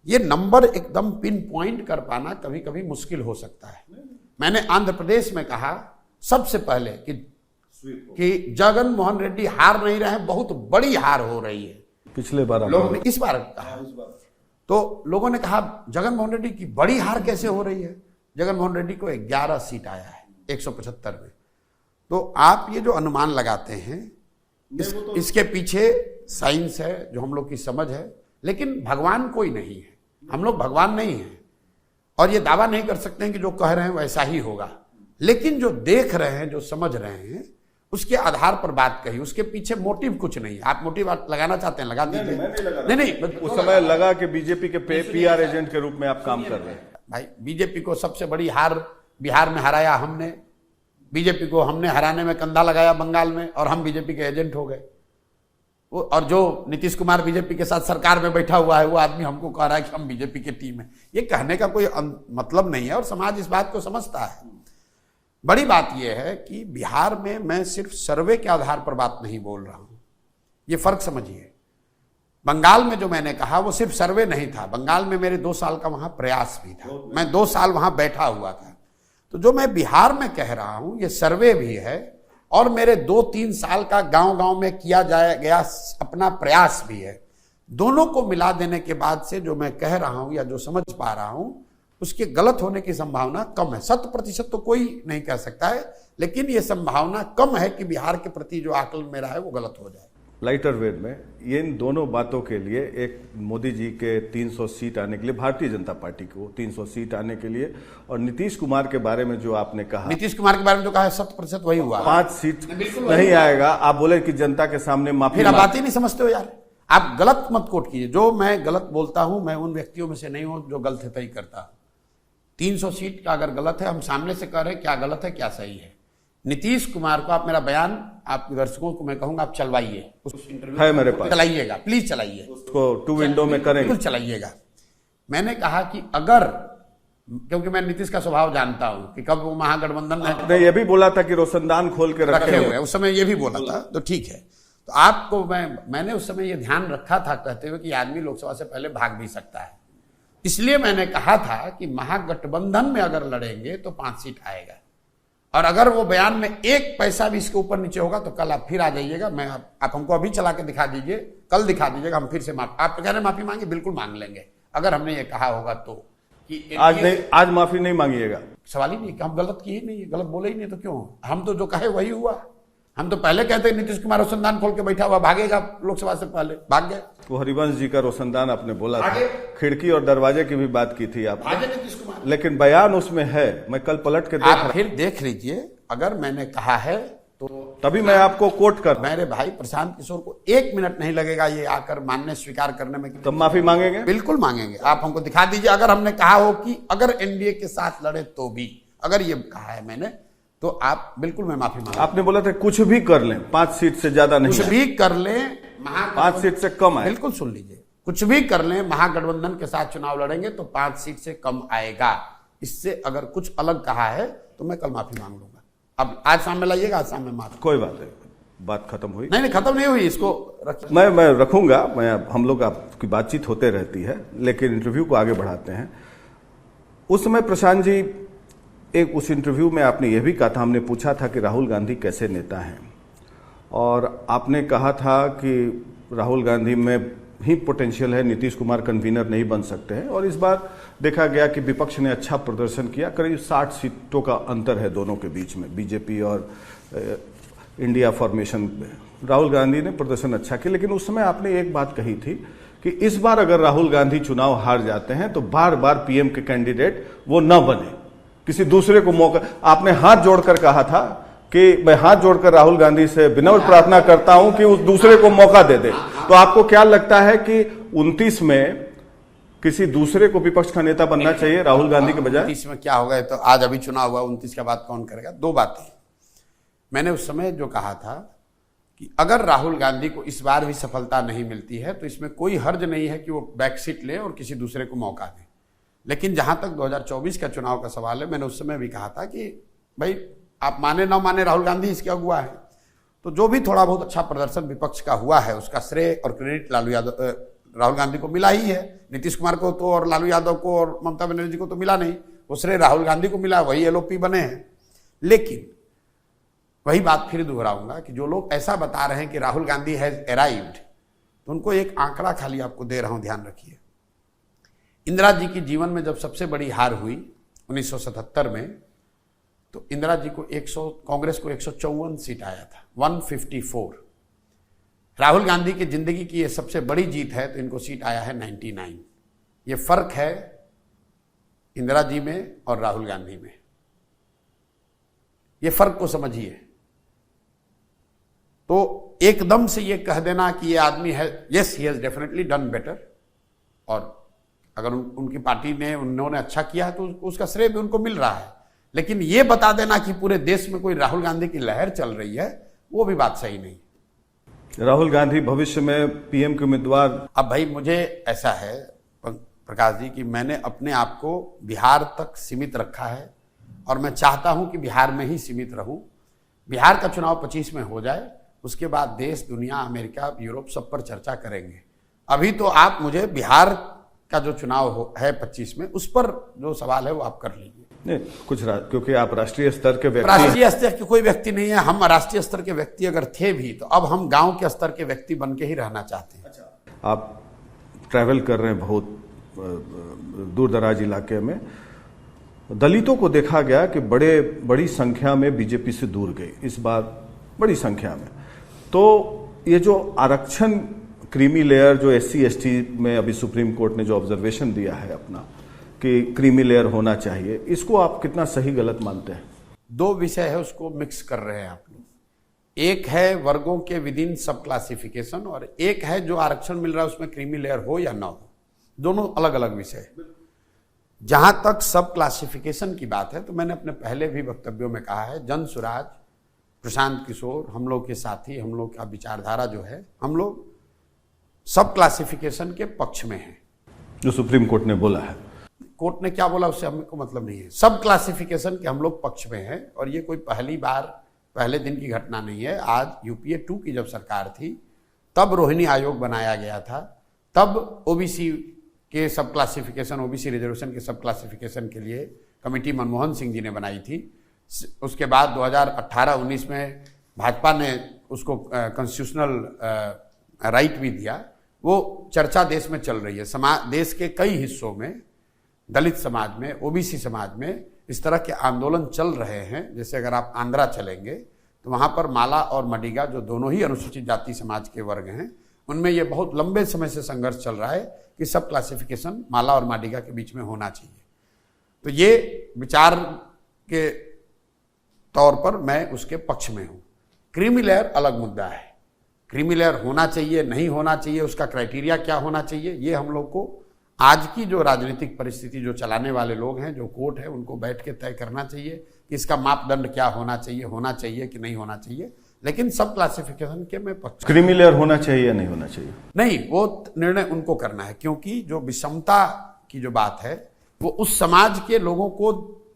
ये नंबर एकदम पिन पॉइंट कर पाना कभी कभी मुश्किल हो सकता है। मैंने आंध्र प्रदेश में कहा सबसे पहले कि जगन मोहन रेड्डी हार नहीं रहे, बहुत बड़ी हार हो रही है। पिछले बार लोगों ने इस बार कहा, तो लोगों ने कहा जगन मोहन रेड्डी की बड़ी हार कैसे हो रही है। जगन मोहन रेड्डी को 11 सीट आया है 175 में। तो आप ये जो अनुमान लगाते हैं इसके पीछे साइंस है, जो हम लोग की समझ है, लेकिन भगवान कोई नहीं है, हम लोग भगवान नहीं है, और ये दावा नहीं कर सकते हैं कि जो कह रहे हैं वैसा ही होगा। लेकिन जो देख रहे हैं, जो समझ रहे हैं, उसके आधार पर बात कही, उसके पीछे मोटिव कुछ नहीं। आप मोटिव लगाना चाहते हैं, लगा दीजिए। नहीं, उस समय लगा कि बीजेपी के PR एजेंट के रूप में आप काम कर रहे हैं। भाई, बीजेपी को सबसे बड़ी हार बिहार में हराया हमने, बीजेपी को हमने हराने में कंधा लगाया बंगाल में, और हम बीजेपी के एजेंट हो गए। और जो नीतीश कुमार बीजेपी के साथ सरकार में बैठा हुआ है, वो आदमी हमको कह रहा है कि हम बीजेपी की टीम है। ये कहने का कोई मतलब नहीं है, और समाज इस बात को समझता है। बड़ी बात यह है कि बिहार में मैं सिर्फ सर्वे के आधार पर बात नहीं बोल रहा हूं, ये फर्क समझिए। बंगाल में जो मैंने कहा वो सिर्फ सर्वे नहीं था, बंगाल में मेरे 2 साल का वहां प्रयास भी था, मैं 2 साल वहां बैठा हुआ था। तो जो मैं बिहार में कह रहा हूं ये सर्वे भी है, और मेरे 2-3 साल का गांव-गांव में किया गया अपना प्रयास भी है। दोनों को मिला देने के बाद से जो मैं कह रहा हूं या जो समझ पा रहा हूं, उसके गलत होने की संभावना कम है। 100% तो कोई नहीं कह सकता है, लेकिन यह संभावना कम है कि बिहार के प्रति जो आकलन मेरा है वो गलत हो जाए। लाइटर वेट में ये इन दोनों बातों के लिए एक मोदी जी के 300 सीट आने के लिए, भारतीय जनता पार्टी को 300 सीट आने के लिए, और नीतीश कुमार के बारे में जो आपने कहा, नीतीश कुमार के बारे में जो कहा 100% वही हुआ। 5 सीट नहीं आएगा, आप बोले कि जनता के सामने माफी। फिर आप बात ही नहीं समझते हो यार, आप गलत मत कोट कीजिए। जो मैं गलत बोलता हूं, मैं उन व्यक्तियों में से नहीं हूं जो गलत है करता। 300 सीट का अगर गलत है, हम सामने से कह रहे हैं क्या गलत है क्या सही है। नीतीश कुमार को, आप मेरा बयान, आप दर्शकों को मैं कहूंगा आप चलवाइए, उस इंटरव्यू है मेरे पास, चलाइएगा, प्लीज चलाइए उसको 2 विंडो में करेंगे, बिल्कुल चलाइएगा। मैंने कहा कि अगर, क्योंकि मैं नीतीश का स्वभाव जानता हूं कि कब वो महागठबंधन में, आपने ये भी बोला था कि रोशनदान खोल के रखे हुए, उस समय ये भी बोला था, तो ठीक है। तो आपको मैंने उस समय ये ध्यान रखा था कहते हुए कि आदमी लोकसभा से पहले भाग भी सकता है, इसलिए मैंने कहा था कि महागठबंधन में अगर लड़ेंगे तो 5 सीट आएगा, और अगर वो बयान में 1 पैसा भी इसके ऊपर नीचे होगा तो कल आप फिर आ जाइएगा। मैं आप हमको अभी चला के दिखा दीजिए, कल दिखा दीजिएगा, हम फिर से आप कह रहे माफी मांगे, बिल्कुल मांग लेंगे अगर हमने ये कहा होगा तो। कि आज नहीं, आज माफी नहीं मांगिएगा, सवाल ही नहीं, हम गलत किए नहीं, गलत बोले ही नहीं, तो क्यों? हम तो जो कहे वही हुआ। हम तो पहले कहते नीतीश कुमार रोशनदान खोल के बैठा हुआ, भागेगा लोकसभा से पहले, भाग गए। वो हरिवंश जी का रोशनदान आपने बोला था, खिड़की और दरवाजे की भी बात की थी आपने, नीतीश कुमार, लेकिन बयान उसमें है, मैं कल पलट के आप फिर देख लीजिए। अगर मैंने कहा है तो तभी मैं आपको कोट कर, मेरे भाई प्रशांत किशोर को 1 मिनट नहीं लगेगा ये आकर मानने स्वीकार करने में। तब माफी मांगेंगे, बिल्कुल मांगेंगे। आप हमको दिखा दीजिए, अगर हमने कहा हो कि अगर एनडीए के साथ लड़े तो भी, अगर ये कहा है मैंने, तो आप बिल्कुल, मैं माफी मांगूंगा। आपने बोला था कुछ भी कर लें, 5 सीट से ज्यादा नहीं, कुछ भी कर लें, 5 सीट से कम आए, बिल्कुल सुन लीजिए, कुछ भी कर लें, महागठबंधन के साथ चुनाव लड़ेंगे तो 5 सीट से कम आएगा। इससे अगर कुछ अलग कहा है तो मैं कल माफी मांग लूंगा। अब आज सामने लाइएगा, आज सामने माफी, कोई बात नहीं, बात खत्म हुई। नहीं खत्म नहीं हुई, इसको मैं रखूंगा, हम लोग आपकी बातचीत होते रहती है, लेकिन इंटरव्यू को आगे बढ़ाते हैं। उस समय प्रशांत जी, एक उस इंटरव्यू में आपने यह भी कहा था, हमने पूछा था कि राहुल गांधी कैसे नेता हैं, और आपने कहा था कि राहुल गांधी में ही पोटेंशियल है, नीतीश कुमार कन्वीनर नहीं बन सकते हैं। और इस बार देखा गया कि विपक्ष ने अच्छा प्रदर्शन किया, करीब 60 सीटों का अंतर है दोनों के बीच में, बीजेपी और इंडिया फॉर्मेशन में। राहुल गांधी ने प्रदर्शन अच्छा किया, लेकिन उस समय आपने एक बात कही थी कि इस बार अगर राहुल गांधी चुनाव हार जाते हैं तो बार बार पीएम के कैंडिडेट वो न बने, किसी दूसरे को मौका। आपने हाथ जोड़कर कहा था कि मैं हाथ जोड़कर राहुल गांधी से विनम्र प्रार्थना करता हूं कि उस दूसरे को मौका दे दे। तो आपको क्या लगता है कि 29 में किसी दूसरे को विपक्ष का नेता बनना चाहिए राहुल गांधी के बजाय? 29 में क्या होगा, तो आज अभी चुनाव हुआ, 29 के बाद कौन करेगा? 2 बातें मैंने उस समय जो कहा था कि अगर राहुल गांधी को इस बार भी सफलता नहीं मिलती है तो इसमें कोई हर्ज नहीं है कि वो बैकसीट ले और किसी दूसरे को मौका दे। लेकिन जहां तक 2024 का चुनाव का सवाल है, मैंने उस समय भी कहा था कि भाई आप माने ना माने राहुल गांधी इसके अगुआ है, तो जो भी थोड़ा बहुत अच्छा प्रदर्शन विपक्ष का हुआ है उसका श्रेय और क्रेडिट राहुल गांधी को मिला ही है। नीतीश कुमार को तो और लालू यादव को और ममता बनर्जी को तो मिला नहीं, वो श्रेय राहुल गांधी को मिला, वही एलओपी बने हैं। लेकिन वही बात फिर दोहराऊंगा कि जो लोग ऐसा बता रहे हैं कि राहुल गांधी हैज अराइव्ड, तो उनको एक आंकड़ा खाली आपको दे रहा हूं, ध्यान रखिए। इंदिरा जी की जीवन में जब सबसे बड़ी हार हुई 1977 में, तो इंदिरा जी को कांग्रेस को 154 सीट आया था, 154। राहुल गांधी की जिंदगी की ये सबसे बड़ी जीत है, तो इनको सीट आया है 99। ये फर्क है इंदिरा जी में और राहुल गांधी में, ये फर्क को समझिए। तो एकदम से ये कह देना कि ये आदमी है, yes he has definitely done better, और अगर उनकी पार्टी ने, उन्होंने अच्छा किया है तो उसका श्रेय भी उनको मिल रहा है। लेकिन ये बता देना कि पूरे देश में कोई राहुल गांधी की लहर चल रही है, वो भी बात सही नहीं। राहुल गांधी भविष्य में पीएम के उम्मीदवार। अब भाई मुझे ऐसा है प्रकाश जी कि मैंने अपने आप को बिहार तक सीमित रखा है, और मैं चाहता हूं कि बिहार में ही सीमित रहूं। बिहार का चुनाव 25 में हो जाए, उसके बाद देश, दुनिया, अमेरिका, यूरोप सब पर चर्चा करेंगे। अभी तो आप मुझे बिहार का जो चुनाव है 25 में, उस पर जो सवाल है वो आप कर लीजिए। नहीं कुछ, क्योंकि आप राष्ट्रीय स्तर के व्यक्ति, राष्ट्रीय स्तर के कोई व्यक्ति नहीं है, हम राष्ट्रीय स्तर के व्यक्ति अगर थे भी तो अब हम गांव के स्तर के व्यक्ति बन के ही रहना चाहते हैं। आप ट्रैवल कर रहे हैं बहुत दूर दराज इलाके में, दलितों को देखा गया कि बड़ी संख्या में बीजेपी से दूर गए इस बार, बड़ी संख्या में। तो ये जो आरक्षण क्रीमी लेयर जो SC ST में अभी सुप्रीम कोर्ट ने जो ऑब्जर्वेशन दिया है अपना कि क्रीमी लेयर होना चाहिए, इसको आप कितना सही गलत मानते हैं? दो विषय है, उसको मिक्स कर रहे हैं आप लोग। एक है वर्गों के विद इन सब क्लासिफिकेशन और एक है जो आरक्षण मिल रहा है उसमें क्रीमी लेयर हो या ना हो, दोनों अलग अलग विषय है। जहां तक सब क्लासिफिकेशन की बात है तो मैंने अपने पहले भी वक्तव्यों में कहा है, जन सुराज, प्रशांत किशोर, हम लोग के साथी, हम लोग का विचारधारा जो है, हम लोग सब क्लासिफिकेशन के पक्ष में है। जो सुप्रीम कोर्ट ने बोला है, कोर्ट ने क्या बोला उससे हमको मतलब नहीं है, सब क्लासिफिकेशन के हम लोग पक्ष में हैं। और ये कोई पहली बार पहले दिन की घटना नहीं है। आज UPA 2 की जब सरकार थी तब रोहिणी आयोग बनाया गया था, तब OBC के सब क्लासिफिकेशन, OBC रिजर्वेशन के सब क्लासिफिकेशन के लिए कमेटी मनमोहन सिंह जी ने बनाई थी। उसके बाद 2018-19 में भाजपा ने उसको कॉन्स्टिट्यूशनल राइट भी दिया। वो चर्चा देश में चल रही है, देश के कई हिस्सों में, दलित समाज में, OBC समाज में इस तरह के आंदोलन चल रहे हैं। जैसे अगर आप आंध्रा चलेंगे तो वहां पर माला और मडिगा जो दोनों ही अनुसूचित जाति समाज के वर्ग हैं, उनमें ये बहुत लंबे समय से संघर्ष चल रहा है कि सब क्लासिफिकेशन माला और मडिगा के बीच में होना चाहिए। तो ये विचार के तौर पर मैं उसके पक्ष में हूं। क्रीमी लेयर अलग मुद्दा है। क्रीमी लेयर होना चाहिए, नहीं होना चाहिए, उसका क्राइटेरिया क्या होना चाहिए, ये हम लोग को आज की जो राजनीतिक परिस्थिति जो चलाने वाले लोग हैं, जो कोर्ट है, उनको बैठ के तय करना चाहिए कि इसका मापदंड क्या होना चाहिए कि नहीं होना चाहिए। लेकिन सब क्लासिफिकेशन के मैं पक्ष। क्रीमी लेयर होना चाहिए या नहीं होना चाहिए? नहीं, वो निर्णय उनको करना है, क्योंकि जो विषमता की जो बात है वो उस समाज के लोगों को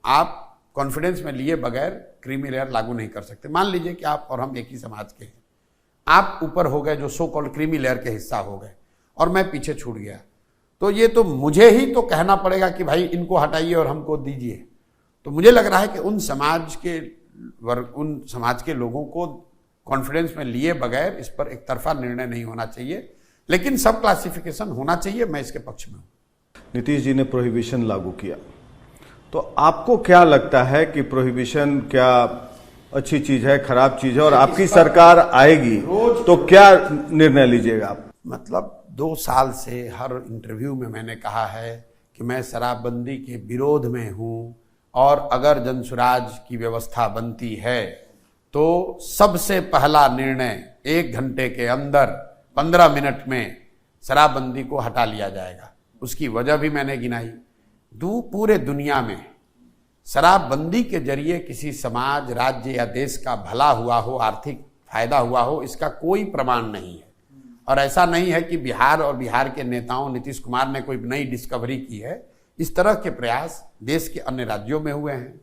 आप कॉन्फिडेंस में लिए बगैर क्रीमी लेयर लागू नहीं कर सकते। मान लीजिए कि आप और हम एक ही समाज के हैं, आप ऊपर हो गए, जो सो कॉल्ड क्रीमी लेयर के हिस्सा हो गए, और मैं पीछे छूट गया, तो ये तो मुझे ही तो कहना पड़ेगा कि भाई इनको हटाइए और हमको दीजिए। तो मुझे लग रहा है कि उन समाज के लोगों को कॉन्फिडेंस में लिए बगैर इस पर एक तरफा निर्णय नहीं होना चाहिए, लेकिन सब क्लासिफिकेशन होना चाहिए, मैं इसके पक्ष में हूं। नीतीश जी ने प्रोहिबिशन लागू किया, तो आपको क्या लगता है कि प्रोहिबिशन क्या अच्छी चीज है, खराब चीज है, और आपकी सरकार आएगी तो क्या निर्णय लीजिएगा आप? मतलब 2 साल से हर इंटरव्यू में मैंने कहा है कि मैं शराबबंदी के विरोध में हूं, और अगर जनसुराज की व्यवस्था बनती है तो सबसे पहला निर्णय 1 घंटे के अंदर 15 मिनट में शराबबंदी को हटा लिया जाएगा। उसकी वजह भी मैंने गिनाई। पूरे दुनिया में शराबबंदी के जरिए किसी समाज, राज्य या देश का भला हुआ हो, आर्थिक फायदा हुआ हो, इसका कोई प्रमाण नहीं है। और ऐसा नहीं है कि बिहार और बिहार के नेताओं, नीतीश कुमार ने कोई नई डिस्कवरी की है। इस तरह के प्रयास देश के अन्य राज्यों में हुए हैं,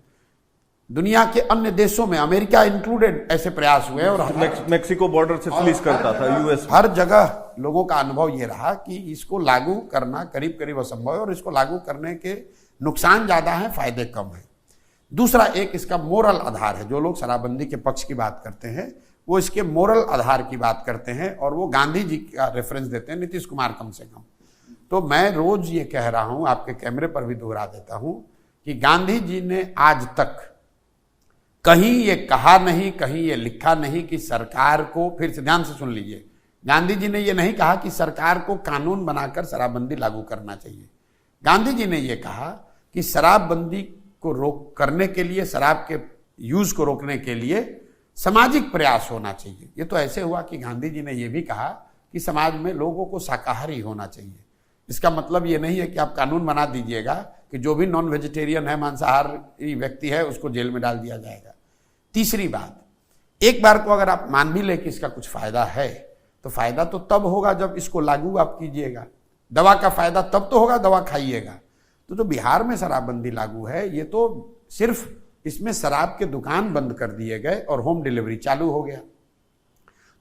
दुनिया के अन्य देशों में, अमेरिका इंक्लूडेड, ऐसे प्रयास हुए। और मेक्सिको बॉर्डर से पुलिस करता था, US हर जगह लोगों का अनुभव ये रहा कि इसको लागू करना करीब करीब असंभव है, और इसको लागू करने के नुकसान ज्यादा हैं, फायदे कम हैं। दूसरा, एक इसका मोरल आधार है। जो लोग शराबबंदी के पक्ष की बात करते हैं वो इसके मोरल आधार की बात करते हैं, और वो गांधी जी का रेफरेंस देते हैं, नीतीश कुमार कम से कम। तो मैं रोज ये कह रहा हूं, आपके कैमरे पर भी दोहरा देता हूं, कि गांधी जी ने आज तक कहीं ये कहा नहीं, कहीं ये लिखा नहीं कि सरकार को, फिर से ध्यान से सुन लीजिए, गांधी जी ने ये नहीं कहा कि सरकार को कानून बनाकर शराबबंदी लागू करना चाहिए। गांधी जी ने ये कहा कि शराबबंदी को करने के लिए, शराब के यूज को रोकने के लिए सामाजिक प्रयास होना चाहिए। ये तो ऐसे हुआ कि गांधी जी ने यह भी कहा कि समाज में लोगों को शाकाहारी होना चाहिए। इसका मतलब ये नहीं है कि आप कानून बना दीजिएगा कि जो भी नॉन वेजिटेरियन है, मांसाहारी व्यक्ति है, उसको जेल में डाल दिया जाएगा। तीसरी बात, एक बार को अगर आप मान भी ले कि इसका कुछ फायदा है, तो फायदा तो तब होगा जब इसको लागू आप कीजिएगा। दवा का फायदा तब तो होगा, दवा खाइएगा। तो जो बिहार में शराबबंदी लागू है, ये तो सिर्फ इसमें शराब के दुकान बंद कर दिए गए और होम डिलीवरी चालू हो गया।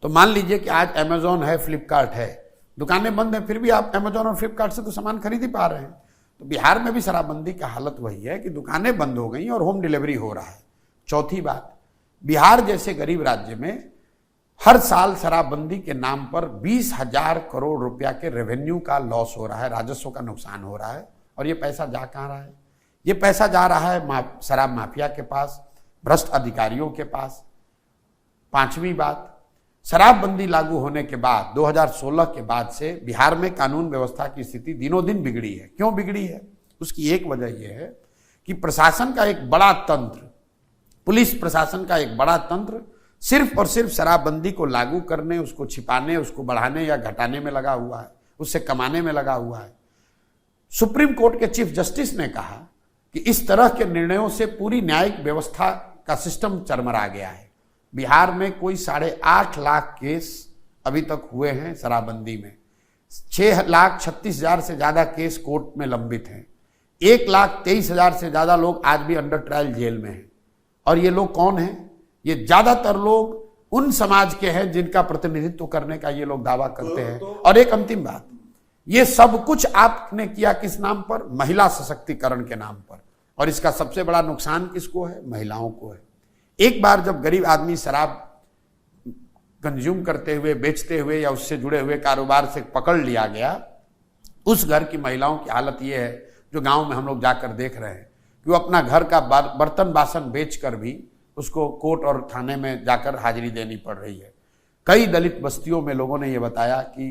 तो मान लीजिए कि आज अमेजोन है, फ्लिपकार्ट है, दुकानें बंद हैं, फिर भी आप अमेजोन और फ्लिपकार्ट से तो सामान खरीद ही पा रहे हैं। तो बिहार में भी शराबबंदी का हालत वही है कि दुकानें बंद हो गई और होम डिलीवरी हो रहा है। चौथी बात, बिहार जैसे गरीब राज्य में हर साल शराबबंदी के नाम पर 20,000 करोड़ रुपया के रेवेन्यू का लॉस हो रहा है, राजस्व का नुकसान हो रहा है। और ये पैसा जा कहाँ रहा है? ये पैसा जा रहा है शराब माफिया के पास, भ्रष्ट अधिकारियों के पास। पांचवी बात, शराबबंदी लागू होने के बाद 2016 के बाद से बिहार में कानून व्यवस्था की स्थिति दिनों दिन बिगड़ी है। क्यों बिगड़ी है? उसकी एक वजह यह है कि प्रशासन का एक बड़ा तंत्र, पुलिस प्रशासन का एक बड़ा तंत्र सिर्फ और सिर्फ शराबबंदी को लागू करने, उसको छिपाने, उसको बढ़ाने या घटाने में लगा हुआ है, उससे कमाने में लगा हुआ है। सुप्रीम कोर्ट के चीफ जस्टिस ने कहा कि इस तरह के निर्णयों से पूरी न्यायिक व्यवस्था का सिस्टम चरमरा गया है। बिहार में कोई 8.5 लाख केस अभी तक हुए हैं शराबबंदी में, 6,36,000 से ज्यादा केस कोर्ट में लंबित हैं, 1,23,000 से ज्यादा लोग आज भी अंडर ट्रायल जेल में हैं। और ये लोग कौन हैं? ये ज्यादातर लोग उन समाज के हैं जिनका प्रतिनिधित्व करने का ये लोग दावा करते हैं। और एक अंतिम बात, ये सब कुछ आपने किया किस नाम पर? महिला सशक्तिकरण के नाम पर। और इसका सबसे बड़ा नुकसान किसको है? महिलाओं को है। एक बार जब गरीब आदमी शराब कंज्यूम करते हुए, बेचते हुए या उससे जुड़े हुए कारोबार से पकड़ लिया गया, उस घर की महिलाओं की हालत यह है, जो गांव में हम लोग जाकर देख रहे हैं, कि वो अपना घर का बर्तन बासन बेचकर भी उसको कोर्ट और थाने में जाकर हाजिरी देनी पड़ रही है। कई दलित बस्तियों में लोगों ने यह बताया कि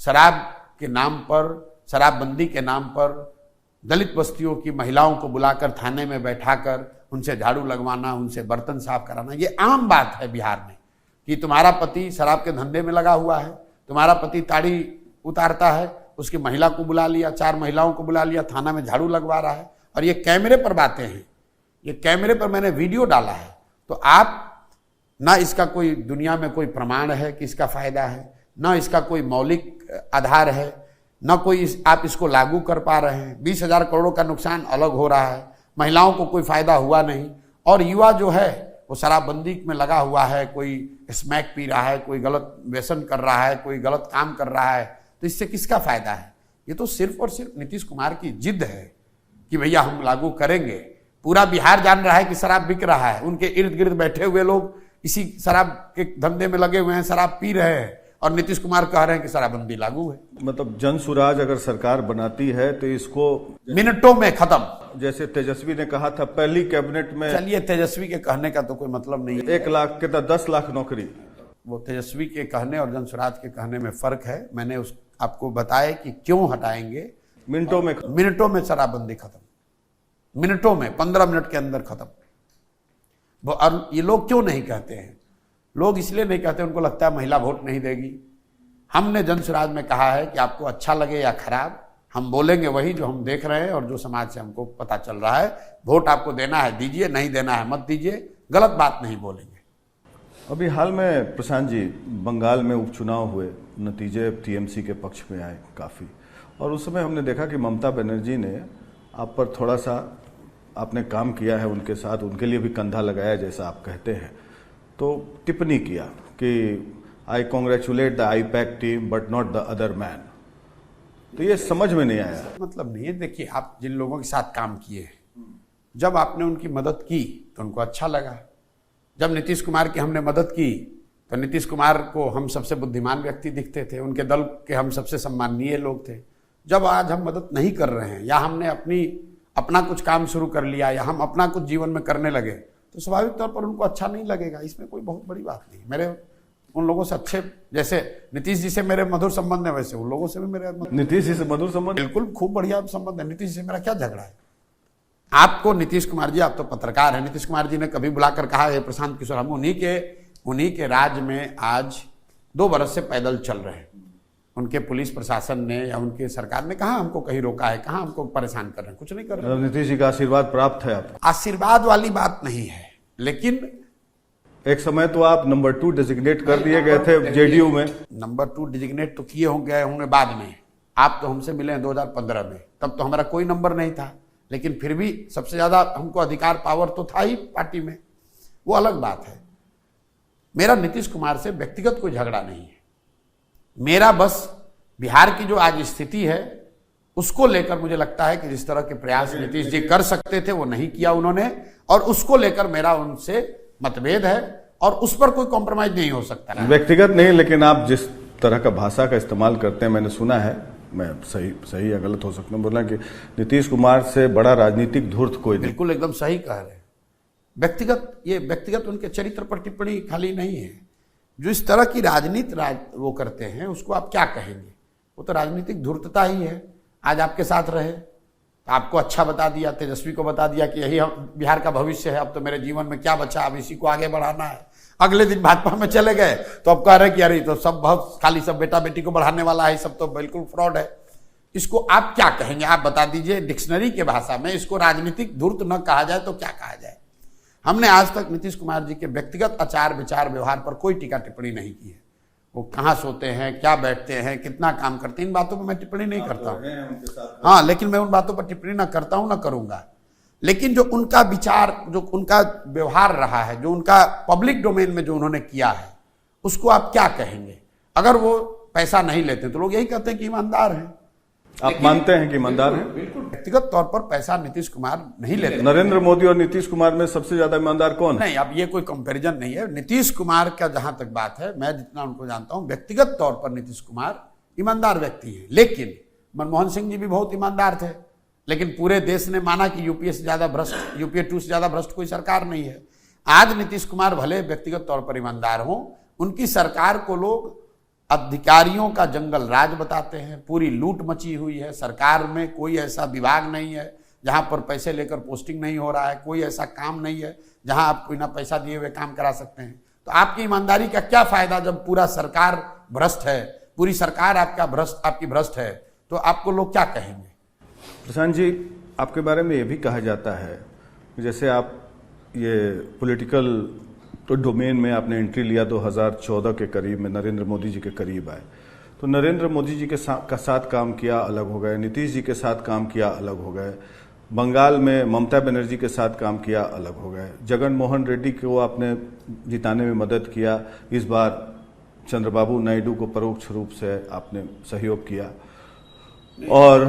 शराब के नाम पर, शराबबंदी के नाम पर दलित बस्तियों की महिलाओं को बुलाकर थाने में बैठाकर उनसे झाड़ू लगवाना, उनसे बर्तन साफ कराना, ये आम बात है बिहार में। कि तुम्हारा पति शराब के धंधे में लगा हुआ है, तुम्हारा पति ताड़ी उतारता है, उसकी महिला को बुला लिया, 4 महिलाओं को बुला लिया, थाना में झाड़ू लगवा रहा है। और ये कैमरे पर बातें हैं, ये कैमरे पर मैंने वीडियो डाला है। तो आप ना इसका कोई दुनिया में कोई प्रमाण है कि इसका फायदा है, ना इसका कोई मौलिक आधार है, ना कोई आप इसको लागू कर पा रहे हैं। 20,000 करोड़ का नुकसान अलग हो रहा है, महिलाओं को कोई फायदा हुआ नहीं। और युवा जो है वो शराबबंदी में लगा हुआ है, कोई स्मैक पी रहा है, कोई गलत व्यसन कर रहा है, कोई गलत काम कर रहा है। तो इससे किसका फायदा है? ये तो सिर्फ और सिर्फ नीतीश कुमार की जिद है कि भैया हम लागू करेंगे। पूरा बिहार जान रहा है कि शराब बिक रहा है, उनके इर्द गिर्द बैठे हुए लोग इसी शराब के धंधे में लगे हुए हैं, शराब पी रहे हैं, और नीतीश कुमार कह रहे हैं कि शराबबंदी लागू है। मतलब जन सुराज अगर सरकार बनाती है तो इसको मिनटों में खत्म। जैसे तेजस्वी ने कहा था पहली कैबिनेट में। चलिए, तेजस्वी के कहने का तो कोई मतलब नहीं है। 1 लाख के 10 लाख नौकरी, वो तेजस्वी के कहने और जन सुराज के कहने में फर्क है। मैंने आपको बताया कि क्यों हटाएंगे। मिनटों में शराबबंदी खत्म, मिनटों में, 15 मिनट के अंदर खत्म। और ये लोग क्यों नहीं कहते हैं? लोग इसलिए नहीं कहते, उनको लगता है महिला वोट नहीं देगी। हमने जन सुराज में कहा है कि आपको अच्छा लगे या खराब, हम बोलेंगे वही जो हम देख रहे हैं और जो समाज से हमको पता चल रहा है। वोट आपको देना है दीजिए, नहीं देना है मत दीजिए, गलत बात नहीं बोलेंगे। अभी हाल में प्रशांत जी, बंगाल में उपचुनाव हुए, नतीजे टीएमसी के पक्ष में आए काफ़ी, और उस समय हमने देखा कि ममता बनर्जी ने आप पर थोड़ा सा, आपने काम किया है उनके साथ, उनके लिए भी कंधा लगाया जैसा आप कहते हैं, तो टिप्पणी किया कि I congratulate the IUPAC team but not the other man. तो ये समझ में नहीं आया। मतलब नहीं है। देखिए, आप जिन लोगों के साथ काम किए, जब आपने उनकी मदद की तो उनको अच्छा लगा। जब नीतीश कुमार की हमने मदद की तो नीतीश कुमार को हम सबसे बुद्धिमान व्यक्ति दिखते थे, उनके दल के हम सबसे सम्माननीय लोग थे। जब आज हम मदद नहीं कर रहे हैं, या हमने अपना कुछ काम शुरू कर लिया, या हम अपना कुछ जीवन में करने लगे, तो स्वाभाविक तौर पर उनको अच्छा नहीं लगेगा। इसमें कोई बहुत बड़ी बात नहीं। मेरे उन लोगों से अच्छे, जैसे नीतीश जी से मेरे मधुर संबंध है, वैसे उन लोगों से भी मेरे नीतीश जी से मधुर संबंध, बिल्कुल खूब बढ़िया संबंध है। नीतीश जी से मेरा क्या झगड़ा है? आपको नीतीश कुमार जी, आप तो पत्रकार हैं, नीतीश कुमार जी ने कभी बुलाकर कहा है प्रशांत किशोर, हम उन्हीं के राज में आज 2 बरस से पैदल चल रहे हैं। उनके पुलिस प्रशासन ने या उनके सरकार ने कहाँ हमको कहीं रोका है, कहाँ हमको परेशान कर रहे हैं? कुछ नहीं कर रहे। नीतीश जी का आशीर्वाद प्राप्त है आपको? आशीर्वाद वाली बात नहीं है, लेकिन एक समय तो आप नंबर 2 डिजिग्नेट कर दिए गए थे जेडीयू में। नंबर 2 डिजिग्नेट तो किए गए होंगे बाद में। आप तो हमसे मिले हैं 2015 में, तब तो हमारा कोई नंबर नहीं था, लेकिन फिर भी सबसे ज्यादा हमको अधिकार, पावर तो था ही पार्टी में, वो अलग बात है। मेरा नीतीश कुमार से व्यक्तिगत कोई झगड़ा नहीं है। मेरा बस बिहार की जो आज स्थिति है उसको लेकर मुझे लगता है कि जिस तरह के प्रयास नीतीश जी कर सकते थे वो नहीं किया उन्होंने, और उसको लेकर मेरा उनसे मतभेद है, और उस पर कोई कॉम्प्रोमाइज नहीं हो सकता। व्यक्तिगत नहीं, लेकिन आप जिस तरह का भाषा का इस्तेमाल करते हैं, मैंने सुना है, मैं सही या गलत हो सकता हूं, बोला कि नीतीश कुमार से बड़ा राजनीतिक धूर्त कोई नहीं। बिल्कुल एकदम सही कह रहे हैं। व्यक्तिगत उनके चरित्र पर टिप्पणी खाली नहीं है। जो इस तरह की राजनीति वो करते हैं उसको आप क्या कहेंगे? वो तो राजनीतिक धूर्तता ही है। आज आपके साथ रहे, आपको अच्छा बता दिया, तेजस्वी को बता दिया कि यही बिहार का भविष्य है, अब तो मेरे जीवन में क्या बचा, अब इसी को आगे बढ़ाना है। अगले दिन भाजपा में चले गए तो अब कह रहे कि अरे तो सब बहुत खाली सब बेटा बेटी को बढ़ाने वाला है, सब तो बिल्कुल फ्रॉड है। इसको आप क्या कहेंगे? आप बता दीजिए डिक्शनरी के भाषा में इसको राजनीतिक धूर्त न कहा जाए तो क्या कहा जाए? हमने आज तक नीतीश कुमार जी के व्यक्तिगत आचार विचार व्यवहार पर कोई टीका टिप्पणी नहीं की है। वो कहाँ सोते हैं, क्या बैठते हैं, कितना काम करते हैं, इन बातों पर मैं टिप्पणी नहीं करता हूँ। हाँ, लेकिन मैं उन बातों पर टिप्पणी ना करता हूँ, ना करूंगा। लेकिन जो उनका विचार, जो उनका व्यवहार रहा है, जो उनका पब्लिक डोमेन में जो उन्होंने किया है, उसको आप क्या कहेंगे? अगर वो पैसा नहीं लेते तो लोग यही कहते हैं कि ईमानदार हैं। आप मानते हैं कि ईमानदार हैं? बिल्कुल। व्यक्तिगत तौर पर पैसा नीतीश कुमार नहीं लेते। नरेंद्र मोदी और नीतीश कुमार में सबसे ज्यादा ईमानदार कौन है? नहीं, अब ये कोई कंपैरिजन नहीं है। नीतीश कुमार का जहां तक बात है, मैं जितना उनको जानता हूं, व्यक्तिगत तौर पर नीतीश कुमार ईमानदार व्यक्ति है। लेकिन मनमोहन सिंह जी भी बहुत ईमानदार थे, लेकिन पूरे देश ने माना कि यूपीए से ज्यादा भ्रष्ट, यूपीए 2 से ज्यादा भ्रष्ट कोई सरकार नहीं है। आज नीतीश कुमार भले व्यक्तिगत तौर पर ईमानदार हों, उनकी सरकार को लोग अधिकारियों का जंगल राज बताते हैं, पूरी लूट मची हुई है, सरकार में कोई ऐसा विभाग नहीं है जहां पर पैसे लेकर पोस्टिंग नहीं हो रहा है, कोई ऐसा काम नहीं है जहां आप कोई ना पैसा दिए हुए काम करा सकते हैं। तो आपकी ईमानदारी का क्या फायदा जब पूरा सरकार भ्रष्ट है, पूरी सरकार आपकी भ्रष्ट है, तो आपको लोग क्या कहेंगे? प्रशांत जी, आपके बारे में ये भी कहा जाता है जैसे आप ये पॉलिटिकल तो डोमेन में आपने एंट्री लिया 2014 के करीब में, नरेंद्र मोदी जी के करीब आए, तो नरेंद्र मोदी जी के साथ काम किया अलग हो गए, नीतीश जी के साथ काम किया अलग हो गए, बंगाल में ममता बनर्जी के साथ काम किया अलग हो गए, जगन मोहन रेड्डी को आपने जिताने में मदद किया, इस बार चंद्रबाबू नायडू को परोक्ष रूप से आपने सहयोग किया, और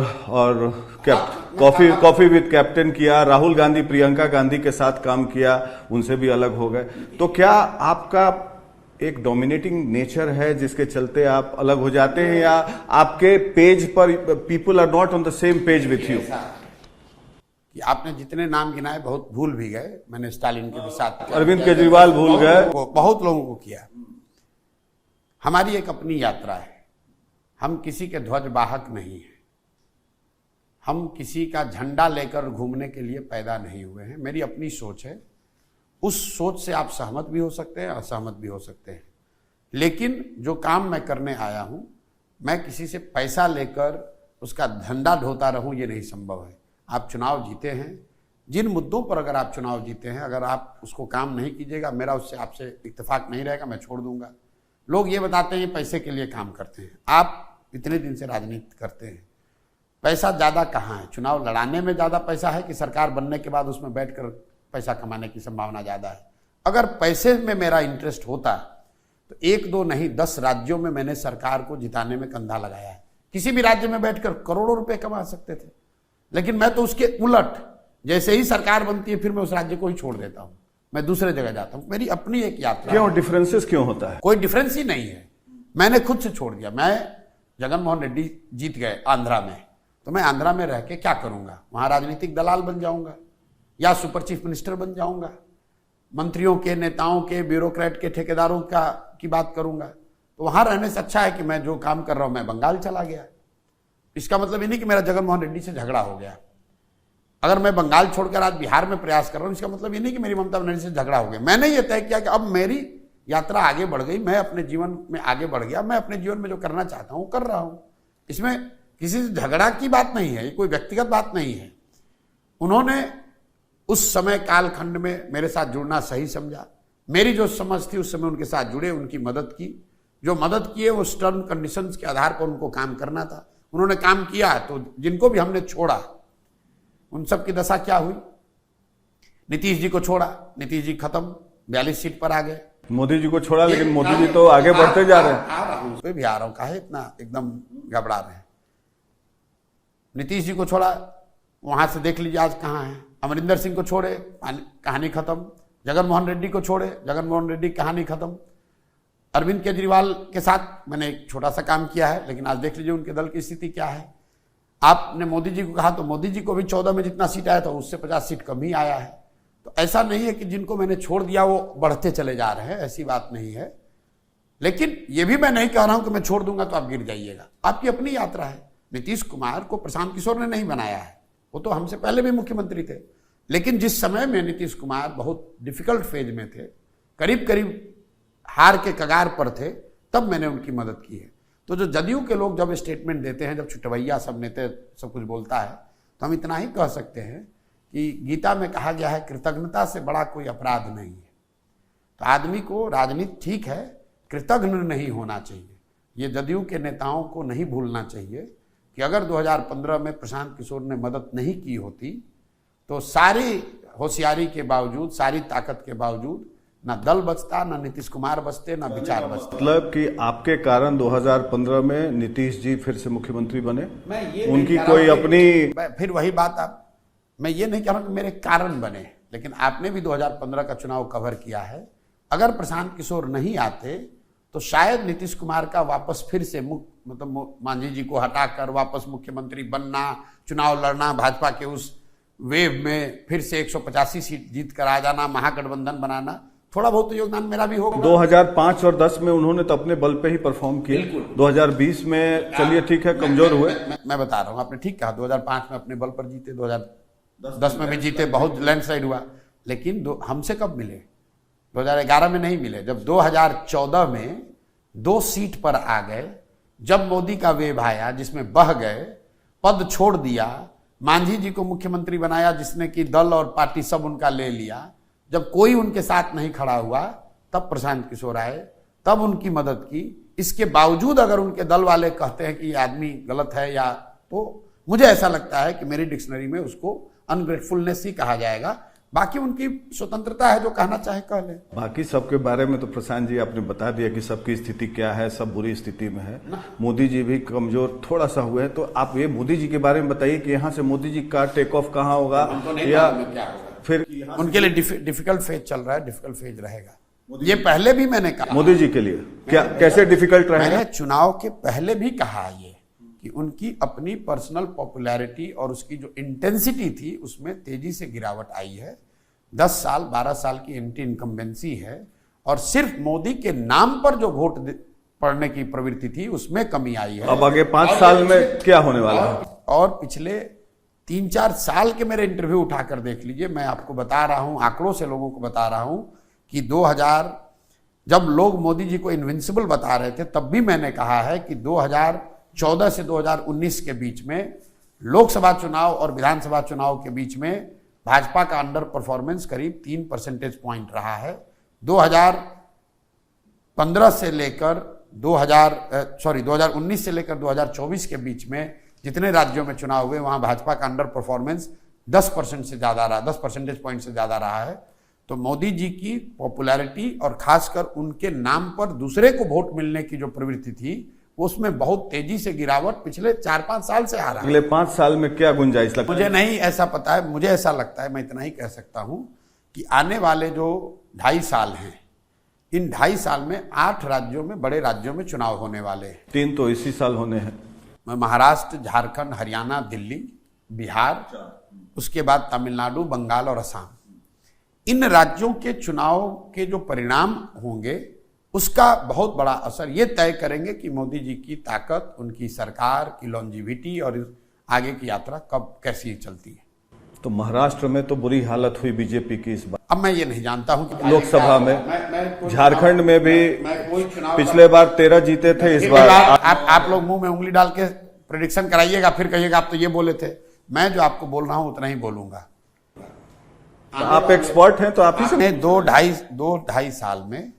कॉफी विद कैप्टन किया, राहुल गांधी प्रियंका गांधी के साथ काम किया, उनसे भी अलग हो गए। तो क्या आपका एक डोमिनेटिंग नेचर है जिसके चलते आप अलग हो जाते हैं, या आपके पेज पर people are not on the same page with you? कि आपने जितने नाम गिनाए बहुत भूल भी गए। मैंने स्टालिन के भी साथ, अरविंद केजरीवाल भूल गए, बहुत लोगों को किया। हमारी एक अपनी यात्रा है, हम किसी के ध्वज वाहक नहीं है, हम किसी का झंडा लेकर घूमने के लिए पैदा नहीं हुए हैं। मेरी अपनी सोच है, उस सोच से आप सहमत भी हो सकते हैं, असहमत भी हो सकते हैं, लेकिन जो काम मैं करने आया हूं, मैं किसी से पैसा लेकर उसका झंडा ढोता रहूं, ये नहीं संभव है। आप चुनाव जीते हैं, जिन मुद्दों पर अगर आप चुनाव जीते हैं, अगर आप उसको काम नहीं कीजिएगा, मेरा उससे आपसे इत्तेफाक नहीं रहेगा, मैं छोड़ दूंगा। लोग ये बताते हैं पैसे के लिए काम करते हैं, आप इतने दिन से राजनीति करते हैं, पैसा ज्यादा कहाँ है? चुनाव लड़ाने में ज्यादा पैसा है कि सरकार बनने के बाद उसमें बैठकर पैसा कमाने की संभावना ज्यादा है? अगर पैसे में मेरा इंटरेस्ट होता तो 1 2 नहीं 10 राज्यों में मैंने सरकार को जिताने में कंधा लगाया है। किसी भी राज्य में बैठकर करोड़ों रुपए कमा सकते थे, लेकिन मैं तो उसके उलट, जैसे ही सरकार बनती है फिर मैं उस राज्य को ही छोड़ देता हूं, मैं दूसरे जगह जाता हूं। मेरी अपनी एक यात्रा। क्यों डिफरेंसेस क्यों होता है? कोई डिफरेंस ही नहीं है, मैंने खुद से छोड़ दिया। मैं जगन मोहन रेड्डी जीत गए आंध्रा में, तो मैं आंध्रा में रह के क्या करूंगा? वहां राजनीतिक दलाल बन जाऊंगा या सुपर चीफ मिनिस्टर बन जाऊंगा, मंत्रियों के, नेताओं के, ब्यूरोक्रेट के, ठेकेदारों की बात करूंगा? तो वहां रहने से अच्छा है कि मैं जो काम कर रहा हूं मैं बंगाल चला गया। इसका मतलब ये नहीं कि मेरा जगन मोहन रेड्डी से झगड़ा हो गया। अगर मैं बंगाल छोड़कर आज बिहार में प्रयास कर रहा हूं, इसका मतलब ये नहीं कि मेरी ममता बनर्जी से झगड़ा हो गया। मैंने ये तय किया कि अब मेरी यात्रा आगे बढ़ गई, मैं अपने जीवन में आगे बढ़ गया, मैं अपने जीवन में जो करना चाहता हूं कर रहा हूं। इसमें किसी से झगड़ा की बात नहीं है, ये कोई व्यक्तिगत बात नहीं है। उन्होंने उस समय कालखंड में मेरे साथ जुड़ना सही समझा, मेरी जो समझ थी उस समय उनके साथ जुड़े, उनकी मदद की। जो मदद किए वो टर्म कंडीशंस के आधार पर उनको काम करना था, उन्होंने काम किया। तो जिनको भी हमने छोड़ा उन सब की दशा क्या हुई? नीतीश जी को छोड़ा, नीतीश जी खत्म, 42 सीट पर आ गए। मोदी जी को छोड़ा, लेकिन मोदी जी तो आगे बढ़ते जा रहे हैं। आ रहा हूं, भी आ रहा हूं, काहे इतना एकदम घबरा रहे हैं? नीतीश जी को छोड़ा, वहां से देख लीजिए आज कहां है। अमरिंदर सिंह को छोड़े, कहानी खत्म। जगन मोहन रेड्डी को छोड़े, जगन मोहन रेड्डी कहानी खत्म। अरविंद केजरीवाल के साथ मैंने एक छोटा सा काम किया है, लेकिन आज देख लीजिए उनके दल की स्थिति क्या है। आपने मोदी जी को कहा तो मोदी जी को भी 14 में जितना सीट आया था उससे 50 सीट कम ही आया है। तो ऐसा नहीं है कि जिनको मैंने छोड़ दिया वो बढ़ते चले जा रहे हैं, ऐसी बात नहीं है। लेकिन ये भी मैं नहीं कह रहा हूं कि मैं छोड़ दूंगा तो आप गिर जाइएगा, आपकी अपनी यात्रा है। नीतीश कुमार को प्रशांत किशोर ने नहीं बनाया है, वो तो हमसे पहले भी मुख्यमंत्री थे। लेकिन जिस समय में नीतीश कुमार बहुत डिफिकल्ट फेज में थे, करीब करीब हार के कगार पर थे, तब मैंने उनकी मदद की है। तो जो जदयू के लोग जब स्टेटमेंट देते हैं, जब छुटवैया सब नेता सब कुछ बोलता है, तो हम इतना ही कह सकते हैं कि गीता में कहा गया है कृतज्ञता से बड़ा कोई अपराध नहीं है। तो आदमी को राजनीति ठीक है, कृतज्ञ नहीं होना चाहिए। ये जदयू के नेताओं को नहीं भूलना चाहिए कि अगर 2015 में प्रशांत किशोर ने मदद नहीं की होती तो सारी होशियारी के बावजूद, सारी ताकत के बावजूद ना दल बचता, ना नीतीश कुमार बचते, ना विचार बचते। मतलब कि आपके कारण 2015 में नीतीश जी फिर से मुख्यमंत्री बने, उनकी कोई अपनी, फिर वही बात, आप, मैं ये नहीं कह रहा कि मेरे कारण बने, लेकिन आपने भी 2015 का चुनाव कवर किया है। अगर प्रशांत किशोर नहीं आते तो शायद नीतीश कुमार का वापस फिर से मतलब मांझी जी को हटाकर वापस मुख्यमंत्री बनना, चुनाव लड़ना, भाजपा के उस वेव में फिर से 185 सीट जीत कर आ जाना, महागठबंधन बनाना, थोड़ा बहुत तो योगदान मेरा भी होगा। 2005 और 10 में उन्होंने तो अपने बल पे ही परफॉर्म किया। 2020 में चलिए ठीक है, कमजोर हुए। मैं बता रहा हूं, आपने ठीक कहा, 2005 में अपने बल पर जीते, 2010 में भी जीते, बहुत लैंडस्लाइड हुआ। लेकिन हमसे कब मिले? 2011 में नहीं मिले। जब 2014 में 2 सीट पर आ गए, जब मोदी का वेव आया जिसमें बह गए, पद छोड़ दिया, मांझी जी को मुख्यमंत्री बनाया जिसने कि दल और पार्टी सब उनका ले लिया, जब कोई उनके साथ नहीं खड़ा हुआ तब प्रशांत किशोर आए, तब उनकी मदद की। इसके बावजूद अगर उनके दल वाले कहते हैं कि ये आदमी गलत है, या तो मुझे ऐसा लगता है कि मेरी डिक्शनरी में उसको अनग्रेटफुलनेस ही कहा जाएगा। बाकी उनकी स्वतंत्रता है, जो कहना चाहे कह ले। बाकी सबके बारे में तो प्रशांत जी आपने बता दिया कि सबकी स्थिति क्या है, सब बुरी स्थिति में है। मोदी जी भी कमजोर थोड़ा सा हुए हैं, तो आप ये मोदी जी के बारे में बताइए कि यहाँ से मोदी जी का टेक ऑफ कहाँ होगा, या फिर उनके लिए डिफिकल्ट फेज चल रहा है, डिफिकल्ट फेज रहेगा। ये पहले भी मैंने कहा मोदी जी के लिए क्या कैसे डिफिकल्ट रहेगा। मैंने चुनाव के पहले भी कहा ये कि उनकी अपनी पर्सनल पॉपुलैरिटी और उसकी जो इंटेंसिटी थी उसमें तेजी से गिरावट आई है। 10 साल 12 साल की एंटी इनकम्बेंसी है, और सिर्फ मोदी के नाम पर जो वोट पड़ने की प्रवृत्ति थी उसमें कमी आई है। अब आगे 5 साल में क्या होने वाला है? और पिछले 3-4 साल के मेरे इंटरव्यू उठाकर देख लीजिए, मैं आपको बता रहा हूं, आंकड़ों से लोगों को बता रहा हूं कि 2000 जब लोग मोदी जी को इनविंसिबल बता रहे थे, तब भी मैंने कहा है कि 2014 से 2019 के बीच में लोकसभा चुनाव और विधानसभा चुनाव के बीच में भाजपा का अंडर परफॉर्मेंस करीब 3 परसेंटेज पॉइंट रहा है। 2015 से लेकर 2019 से लेकर 2024 के बीच में जितने राज्यों में चुनाव हुए वहां भाजपा का अंडर परफॉर्मेंस 10% से ज्यादा रहा, 10 परसेंटेज पॉइंट से ज्यादा रहा है। तो मोदी जी की पॉपुलैरिटी और खासकर उनके नाम पर दूसरे को वोट मिलने की जो प्रवृत्ति थी, उसमें बहुत तेजी से गिरावट पिछले 4-5 साल से आ रहा है। अगले 5 साल में क्या गुंजाइश लगता है? मुझे नहीं ऐसा पता है, मुझे ऐसा लगता है, मैं इतना ही कह सकता हूं कि आने वाले जो 2.5 साल हैं, इन 2.5 साल में 8 राज्यों में, बड़े राज्यों में चुनाव होने वाले हैं। 3 तो इसी साल होने हैं। महाराष्ट्र, झारखंड, हरियाणा, दिल्ली, बिहार, उसके बाद तमिलनाडु, बंगाल और असम। इन राज्यों के चुनाव के जो परिणाम होंगे उसका बहुत बड़ा असर ये तय करेंगे कि मोदी जी की ताकत, उनकी सरकार की लॉन्जिविटी और आगे की यात्रा कब कैसी चलती है। तो महाराष्ट्र में तो बुरी हालत हुई बीजेपी की इस बार। अब मैं ये नहीं जानता हूं कि लोकसभा में, झारखंड में भी पिछले बार 13 जीते थे, इस बार आप लोग मुंह में उंगली डाल के प्रेडिक्शन कराइएगा, फिर कहिएगा आप तो ये बोले थे। मैं जो आपको बोल रहा हूं उतना ही बोलूंगा। आप एक्सपर्ट हैं तो आप ही से। 2-2.5 साल में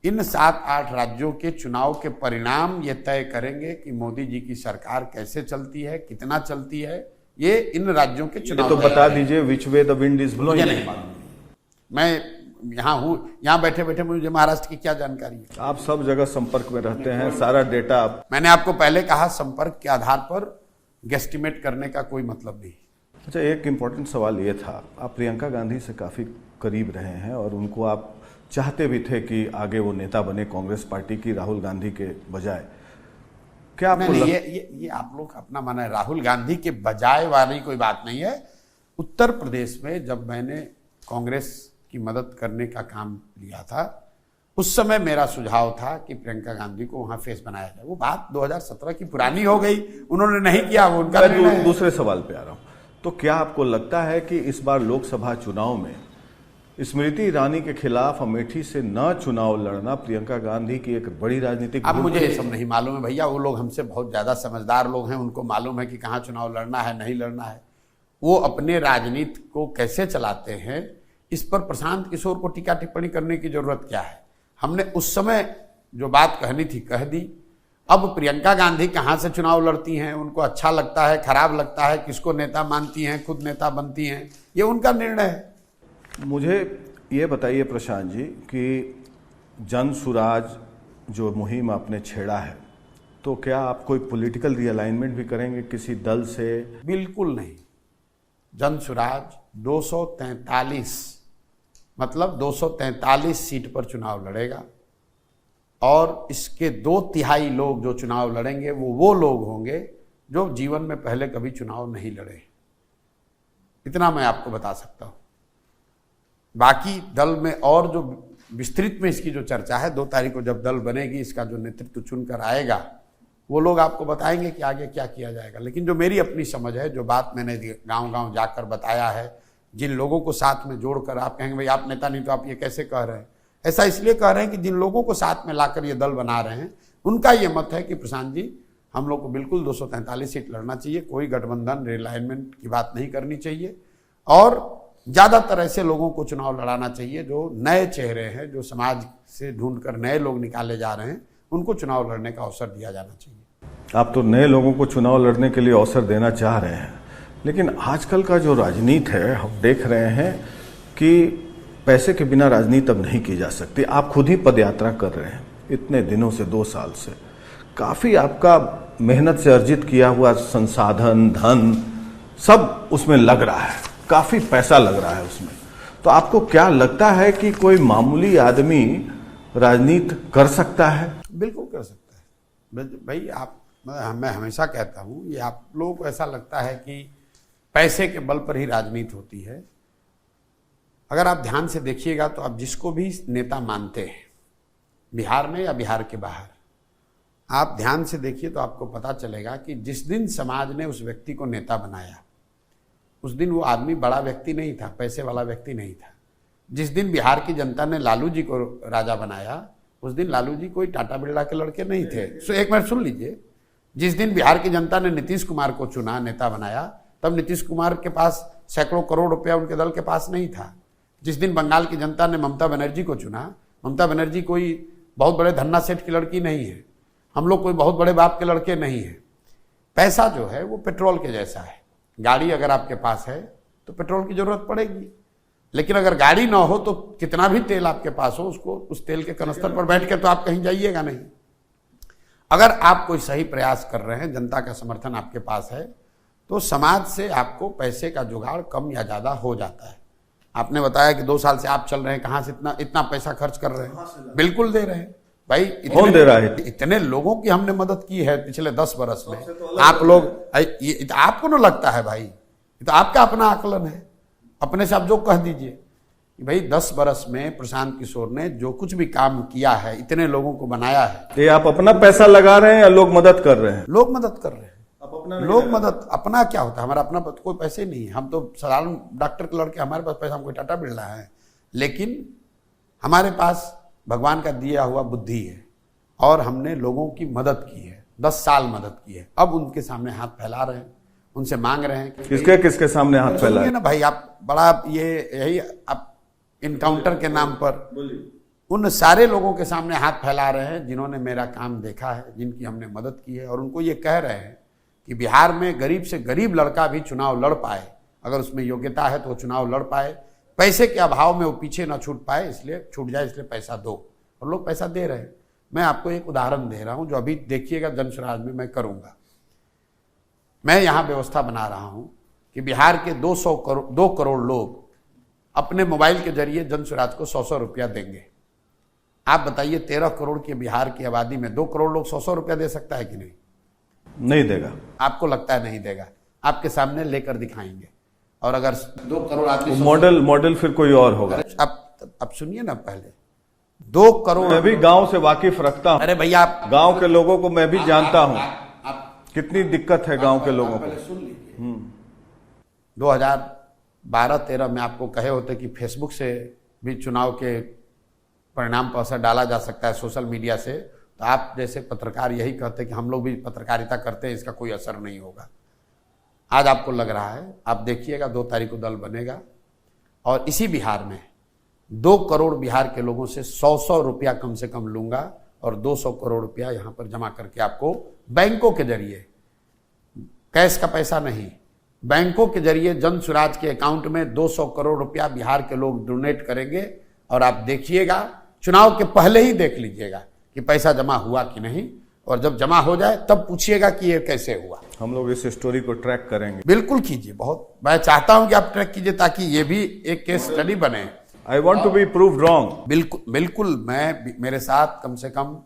इन 7-8 राज्यों के चुनाव के परिणाम ये तय करेंगे कि मोदी जी की सरकार कैसे चलती है, कितना चलती है। ये इन राज्यों के चुनाव तो बता दीजिए which way the wind is blowing. नहीं मालूम, मैं यहाँ हूँ, यहाँ बैठे बैठे मुझे महाराष्ट्र की क्या जानकारी है। आप सब जगह संपर्क में रहते हैं, सारा डेटा आप। मैंने आपको पहले कहा संपर्क के आधार पर गेस्टिमेट करने का कोई मतलब नहीं। अच्छा, एक इम्पोर्टेंट सवाल ये था, आप प्रियंका गांधी से काफी करीब रहे हैं और उनको आप चाहते भी थे कि आगे वो नेता बने कांग्रेस पार्टी की, राहुल गांधी के बजाय। क्या आपको ये आप लोग अपना माना है, राहुल गांधी के बजाय वाली कोई बात नहीं है। उत्तर प्रदेश में जब मैंने कांग्रेस की मदद करने का काम लिया था उस समय मेरा सुझाव था कि प्रियंका गांधी को वहां फेस बनाया जाए। वो बात 2017 की पुरानी हो गई, उन्होंने नहीं किया, वो उनका निर्णय है। दूसरे सवाल पे आ रहा हूं। तो क्या आपको लगता है कि इस बार लोकसभा चुनाव में स्मृति ईरानी के खिलाफ अमेठी से न चुनाव लड़ना प्रियंका गांधी की एक बड़ी राजनीतिक अब मुझे ये सब नहीं मालूम है भैया, वो लोग हमसे बहुत ज्यादा समझदार लोग हैं, उनको मालूम है कि कहाँ चुनाव लड़ना है नहीं लड़ना है। वो अपने राजनीति को कैसे चलाते हैं इस पर प्रशांत किशोर को टीका टिप्पणी करने की जरूरत क्या है। हमने उस समय जो बात कहनी थी कह दी। अब प्रियंका गांधी कहाँ से चुनाव लड़ती हैं, उनको अच्छा लगता है खराब लगता है, किसको नेता मानती हैं, खुद नेता बनती हैं, ये उनका निर्णय है। मुझे ये बताइए प्रशांत जी कि जन सुराज जो मुहिम आपने छेड़ा है, तो क्या आप कोई पॉलिटिकल रीअलाइनमेंट भी करेंगे किसी दल से? बिल्कुल नहीं। जन सुराज 243 मतलब 243 सीट पर चुनाव लड़ेगा और इसके 2/3 लोग जो चुनाव लड़ेंगे वो लोग होंगे जो जीवन में पहले कभी चुनाव नहीं लड़े। इतना मैं आपको बता सकता हूं। बाकी दल में और जो विस्तृत में इसकी जो चर्चा है, 2 तारीख को जब दल बनेगी, इसका जो नेतृत्व चुनकर आएगा वो लोग आपको बताएंगे कि आगे क्या किया जाएगा। लेकिन जो मेरी अपनी समझ है, जो बात मैंने गांव-गांव जाकर बताया है, जिन लोगों को साथ में जोड़कर, आप कहेंगे भाई आप नेता नहीं तो आप ये कैसे कह रहे हैं, ऐसा इसलिए कह रहे हैं कि जिन लोगों को साथ में लाकर ये दल बना रहे हैं उनका ये मत है कि प्रशांत जी हम लोग को बिल्कुल 243 सीट लड़ना चाहिए, कोई गठबंधन रिलायनमेंट की बात नहीं करनी चाहिए और ज्यादातर ऐसे लोगों को चुनाव लड़ाना चाहिए जो नए चेहरे हैं, जो समाज से ढूंढकर नए लोग निकाले जा रहे हैं, उनको चुनाव लड़ने का अवसर दिया जाना चाहिए। आप तो नए लोगों को चुनाव लड़ने के लिए अवसर देना चाह रहे हैं, लेकिन आजकल का जो राजनीति है हम देख रहे हैं कि पैसे के बिना राजनीति अब नहीं की जा सकती। आप खुद ही पदयात्रा कर रहे हैं इतने दिनों से, 2 साल से, काफी आपका मेहनत से अर्जित किया हुआ संसाधन, धन सब उसमें लग रहा है, काफी पैसा लग रहा है उसमें। तो आपको क्या लगता है कि कोई मामूली आदमी राजनीति कर सकता है? बिल्कुल कर सकता है भाई। मैं हमेशा कहता हूं, ये आप लोगों को ऐसा लगता है कि पैसे के बल पर ही राजनीति होती है। अगर आप ध्यान से देखिएगा तो आप जिसको भी नेता मानते हैं, बिहार में या बिहार के बाहर, आप ध्यान से देखिए तो आपको पता चलेगा कि जिस दिन समाज ने उस व्यक्ति को नेता बनाया उस दिन वो आदमी बड़ा व्यक्ति नहीं था, पैसे वाला व्यक्ति नहीं था। जिस दिन बिहार की जनता ने लालू जी को राजा बनाया उस दिन लालू जी कोई टाटा बिरला के लड़के नहीं थे। सो एक मिनट सुन लीजिए, जिस दिन बिहार की जनता ने नीतीश कुमार को चुना, नेता बनाया, तब नीतीश कुमार के पास सैकड़ों करोड़ रुपया उनके दल के पास नहीं था। जिस दिन बंगाल की जनता ने ममता बनर्जी को चुना, ममता बनर्जी कोई बहुत बड़े धन्ना सेठ की लड़की नहीं है, हम लोग कोई बहुत बड़े बाप के लड़के नहीं है। पैसा जो है वो पेट्रोल के जैसा है। गाड़ी अगर आपके पास है तो पेट्रोल की जरूरत पड़ेगी, लेकिन अगर गाड़ी ना हो तो कितना भी तेल आपके पास हो, उसको उस तेल के कनस्तर पर बैठ के तो आप कहीं जाइएगा नहीं। अगर आप कोई सही प्रयास कर रहे हैं, जनता का समर्थन आपके पास है, तो समाज से आपको पैसे का जुगाड़ कम या ज्यादा हो जाता है। आपने बताया कि 2 साल से आप चल रहे हैं, कहां से इतना पैसा खर्च कर रहे हैं? बिल्कुल दे रहे हैं भाई। कौन दे रहा है? इतने लोगों की हमने मदद की है पिछले 10 बरस में। आप लोग, ये आपको ना लगता है भाई, ये तो आपका अपना आकलन है, अपने से आप जो कह दीजिए कि भाई 10 बरस में प्रशांत किशोर ने जो कुछ भी काम किया है, इतने लोगों को बनाया है। ये आप अपना पैसा लगा रहे हैं या लोग मदद कर रहे हैं? लोग मदद कर रहे हैं। लोग मदद, अपना क्या होता है? हमारा अपना कोई पैसे नहीं है, हम तो साधारण डॉक्टर के लड़के, हमारे पास पैसा, हम कोई टाटा बिरला है, लेकिन हमारे पास भगवान का दिया हुआ बुद्धि है और हमने लोगों की मदद की है, 10 साल मदद की है। अब उनके सामने हाथ फैला रहे हैं, उनसे मांग रहे हैं कि किसके सामने हाथ फैला है? ना भाई, आप बड़ा यही आप इनकाउंटर के नाम पर उन सारे लोगों के सामने हाथ फैला रहे हैं जिन्होंने मेरा काम देखा है, जिनकी हमने मदद की है, और उनको ये कह रहे हैं कि बिहार में गरीब से गरीब लड़का भी चुनाव लड़ पाए, अगर उसमें योग्यता है तो वो चुनाव लड़ पाए, पैसे के अभाव में वो पीछे ना छूट पाए, इसलिए छूट जाए, इसलिए पैसा दो, और लोग पैसा दे रहे हैं। मैं आपको एक उदाहरण दे रहा हूं जो अभी देखिएगा जन स्वराज में मैं करूंगा। मैं यहां व्यवस्था बना रहा हूं कि बिहार के 2 करोड़ लोग अपने मोबाइल के जरिए जन स्वराज को 100 रुपया देंगे। आप बताइए 13 करोड़ के बिहार की आबादी में 2 करोड़ लोग 100 रुपया दे सकता है कि नहीं? नहीं देगा। आपको लगता है नहीं देगा? आपके सामने लेकर दिखाएंगे। और अगर 2 करोड़ आदमी, मॉडल फिर कोई और होगा। अब सुनिए ना, पहले 2 करोड़। मैं भी गांव से वाकिफ रखता हूं। अरे भैया, आप गांव के लोगों को मैं भी जानता हूं आप कितनी दिक्कत है गांव के लोगों को। पहले सुन लीजिए। 2012-13 में आपको कहे होते कि फेसबुक से भी चुनाव के परिणाम पर असर डाला जा सकता है, सोशल मीडिया से, तो आप जैसे पत्रकार यही कहते कि हम लोग भी पत्रकारिता करते हैं, इसका कोई असर नहीं होगा। आज आपको लग रहा है, आप देखिएगा 2 तारीख को दल बनेगा और इसी बिहार में 2 करोड़ बिहार के लोगों से 100 रुपया कम से कम लूंगा और 200 करोड़ रुपया यहां पर जमा करके आपको बैंकों के जरिए, कैश का पैसा नहीं, बैंकों के जरिए जन स्वराज के अकाउंट में 200 करोड़ रुपया बिहार के लोग डोनेट करेंगे। और आप देखिएगा, चुनाव के पहले ही देख लीजिएगा कि पैसा जमा हुआ कि नहीं, और जब जमा हो जाए तब पूछिएगा कि ये कैसे हुआ। हम लोग इस स्टोरी को ट्रैक करेंगे। बिल्कुल कीजिए, बहुत मैं चाहता हूं कि आप ट्रैक कीजिए ताकि ये भी एक केस स्टडी बने। I want to be proved wrong. बिल्कुल बिल्कुल, मेरे साथ कम से कम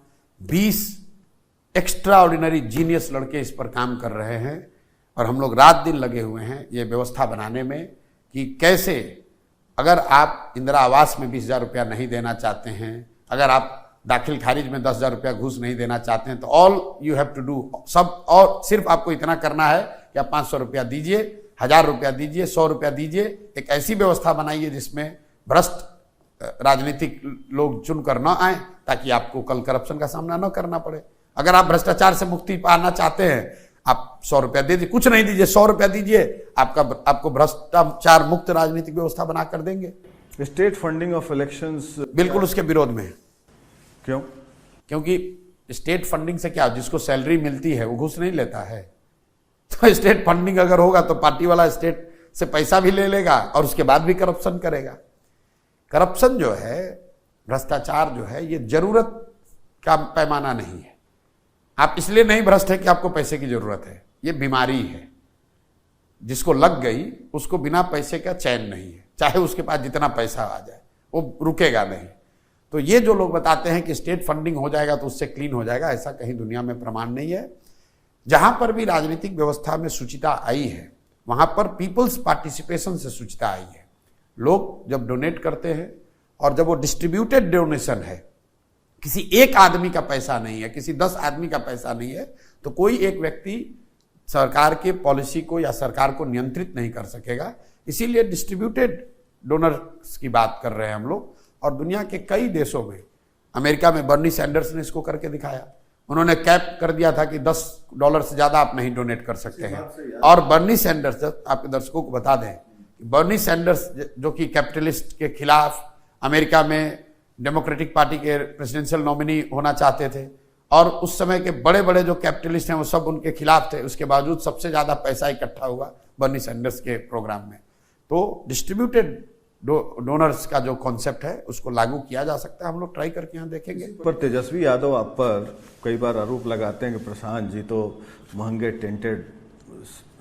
20 एक्स्ट्रा ऑर्डिनरी जीनियस लड़के इस पर काम कर रहे हैं और हम लोग रात दिन लगे हुए हैं ये व्यवस्था बनाने में कि कैसे, अगर आप इंदिरा आवास में 20,000 रुपया नहीं देना चाहते हैं, अगर आप दाखिल खारिज में 10,000 रुपया घूस नहीं देना चाहते हैं, तो all you have to do सब, और सिर्फ आपको इतना करना है कि आप 500 रुपया दीजिए, 1000 रुपया दीजिए, 100 रुपया दीजिए। एक ऐसी व्यवस्था बनाइए जिसमें भ्रष्ट राजनीतिक लोग चुनकर न आए, ताकि आपको कल करप्शन का सामना न करना पड़े। अगर आप भ्रष्टाचार से मुक्ति पाना चाहते हैं, आप 100 रुपया दे दीजिए, कुछ नहीं दीजिए, 100 रुपया दीजिए, आपको भ्रष्टाचार मुक्त राजनीतिक व्यवस्था बना कर देंगे। स्टेट फंडिंग ऑफ इलेक्शंस बिल्कुल उसके विरोध में। क्यों? क्योंकि स्टेट फंडिंग से क्या, जिसको सैलरी मिलती है वो घूस नहीं लेता है। तो स्टेट फंडिंग अगर होगा तो पार्टी वाला स्टेट से पैसा भी ले लेगा और उसके बाद भी करप्शन करेगा। करप्शन जो है, भ्रष्टाचार जो है, ये जरूरत का पैमाना नहीं है। आप इसलिए नहीं भ्रष्ट है कि आपको पैसे की जरूरत है, ये बीमारी है। जिसको लग गई उसको बिना पैसे का चैन नहीं है, चाहे उसके पास जितना पैसा आ जाए वो रुकेगा नहीं। तो ये जो लोग बताते हैं कि स्टेट फंडिंग हो जाएगा तो उससे क्लीन हो जाएगा, ऐसा कहीं दुनिया में प्रमाण नहीं है। जहां पर भी राजनीतिक व्यवस्था में शुचिता आई है वहां पर पीपल्स पार्टिसिपेशन से शुचिता आई है। लोग जब डोनेट करते हैं और जब वो डिस्ट्रीब्यूटेड डोनेशन है, किसी एक आदमी का पैसा नहीं है, किसी 10 आदमी का पैसा नहीं है, तो कोई एक व्यक्ति सरकार के पॉलिसी को या सरकार को नियंत्रित नहीं कर सकेगा। इसीलिए डिस्ट्रीब्यूटेड डोनर्स की बात कर रहे हैं हम लोग। और दुनिया के कई देशों में, अमेरिका में बर्नी सैंडर्स ने इसको करके दिखाया। उन्होंने कैप कर दिया था कि $10 से ज्यादा आप नहीं डोनेट कर सकते हैं। और बर्नी सैंडर्स, आपके दर्शकों को बता दें, बर्नी सैंडर्स जो कि कैपिटलिस्ट के खिलाफ अमेरिका में डेमोक्रेटिक पार्टी के प्रेसिडेंशियल नॉमिनी होना चाहते थे, और उस समय के बड़े बड़े जो कैपिटलिस्ट हैं वो सब उनके खिलाफ थे। उसके बावजूद सबसे ज्यादा पैसा इकट्ठा हुआ बर्नी सैंडर्स के प्रोग्राम में। तो डिस्ट्रीब्यूटेड डोनर्स का जो कॉन्सेप्ट है उसको लागू किया जा सकता है। हम लोग ट्राई करके यहाँ देखेंगे। पर तेजस्वी यादव आप पर कई बार आरोप लगाते हैं कि प्रशांत जी तो महंगे टेंटेड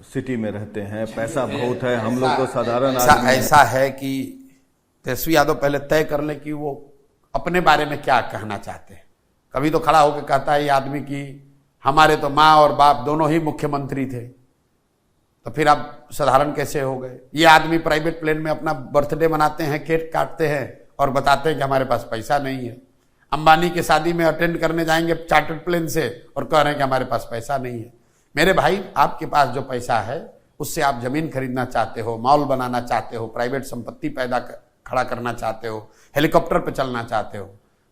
सिटी में रहते हैं, पैसा बहुत है, हम लोग तो साधारण आदमी हैं। ऐसा है कि तेजस्वी यादव पहले तय कर ले कि वो अपने बारे में क्या कहना चाहते हैं। कभी तो खड़ा होकर कहता है ये आदमी कि हमारे तो माँ और बाप दोनों ही मुख्यमंत्री थे, तो फिर आप साधारण कैसे हो गए। ये आदमी प्राइवेट प्लेन में अपना बर्थडे मनाते हैं, केक काटते हैं और बताते हैं कि हमारे पास पैसा नहीं है। अंबानी की शादी में अटेंड करने जाएंगे चार्टर्ड प्लेन से और कह रहे हैं कि हमारे पास पैसा नहीं है। मेरे भाई, आपके पास जो पैसा है उससे आप जमीन खरीदना चाहते हो, मॉल बनाना चाहते हो, प्राइवेट संपत्ति खड़ा करना चाहते हो, हेलीकॉप्टर पे चलना चाहते हो।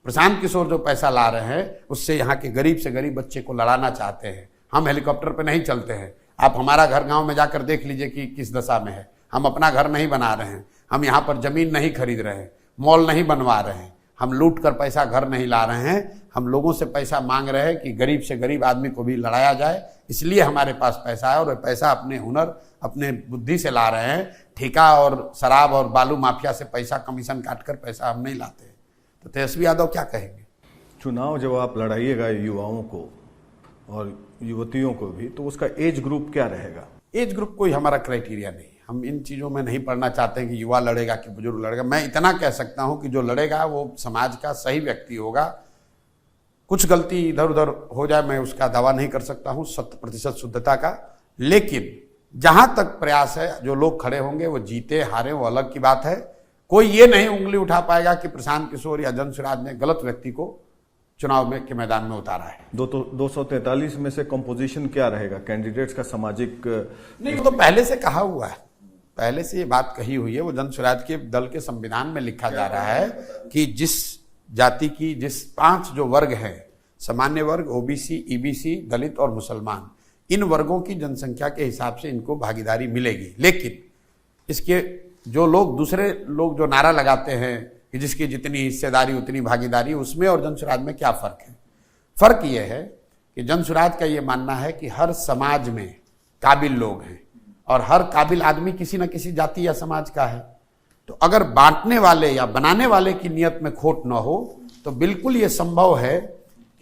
प्रशांत किशोर जो पैसा ला रहे हैं उससे यहाँ के गरीब से गरीब बच्चे को लड़ाना चाहते हैं। हम हेलीकॉप्टर पे नहीं चलते हैं। आप हमारा घर गांव में जाकर देख लीजिए कि किस दशा में है। हम अपना घर नहीं बना रहे हैं, हम यहाँ पर जमीन नहीं खरीद रहे हैं, मॉल नहीं बनवा रहे हैं, हम लूट कर पैसा घर नहीं ला रहे हैं। हम लोगों से पैसा मांग रहे हैं कि गरीब से गरीब आदमी को भी लड़ाया जाए, इसलिए हमारे पास पैसा है। और पैसा अपने हुनर, अपने बुद्धि से ला रहे हैं। ठेका और शराब और बालू माफिया से पैसा, कमीशन काटकर पैसा हम नहीं लाते। तो तेजस्वी यादव क्या कहेंगे? चुनाव जब आप लड़ाइएगा युवाओं को और युवतियों को भी, तो उसका एज ग्रुप क्या रहेगा? एज ग्रुप कोई हमारा क्राइटेरिया नहीं। हम इन चीज़ों में नहीं पढ़ना चाहते हैं कि युवा लड़ेगा कि बुजुर्ग लड़ेगा। मैं इतना कह सकता हूं कि जो लड़ेगा वो समाज का सही व्यक्ति होगा। कुछ गलती इधर उधर हो जाए, मैं उसका दावा नहीं कर सकता हूं 100% शुद्धता का, लेकिन जहां तक प्रयास है, जो लोग खड़े होंगे वो जीते हारे वो अलग की बात है। कोई ये नहीं उंगली उठा पाएगा कि प्रशांत किशोर या जनसुराज ने गलत व्यक्ति को चुनाव में के मैदान में उतारा है। 243 में से कंपोजिशन क्या रहेगा कैंडिडेट्स का? सामाजिक नहीं, वो तो पहले से कहा हुआ है, पहले से ये बात कही हुई है। वो जनसुराज के दल के संविधान में लिखा जा रहा है कि जिस जाति की जिस 5 जो वर्ग हैं, सामान्य वर्ग, ओबीसी, ईबीसी, दलित और मुसलमान, इन वर्गों की जनसंख्या के हिसाब से इनको भागीदारी मिलेगी। लेकिन इसके जो लोग दूसरे लोग जो नारा लगाते हैं कि जिसकी जितनी हिस्सेदारी उतनी भागीदारी, उसमें और जनसुराज में क्या फर्क है? फर्क यह है कि जनसुराज का यह मानना है कि हर समाज में काबिल लोग हैं और हर काबिल आदमी किसी न किसी जाति या समाज का है। तो अगर बांटने वाले या बनाने वाले की नियत में खोट न हो तो बिल्कुल ये संभव है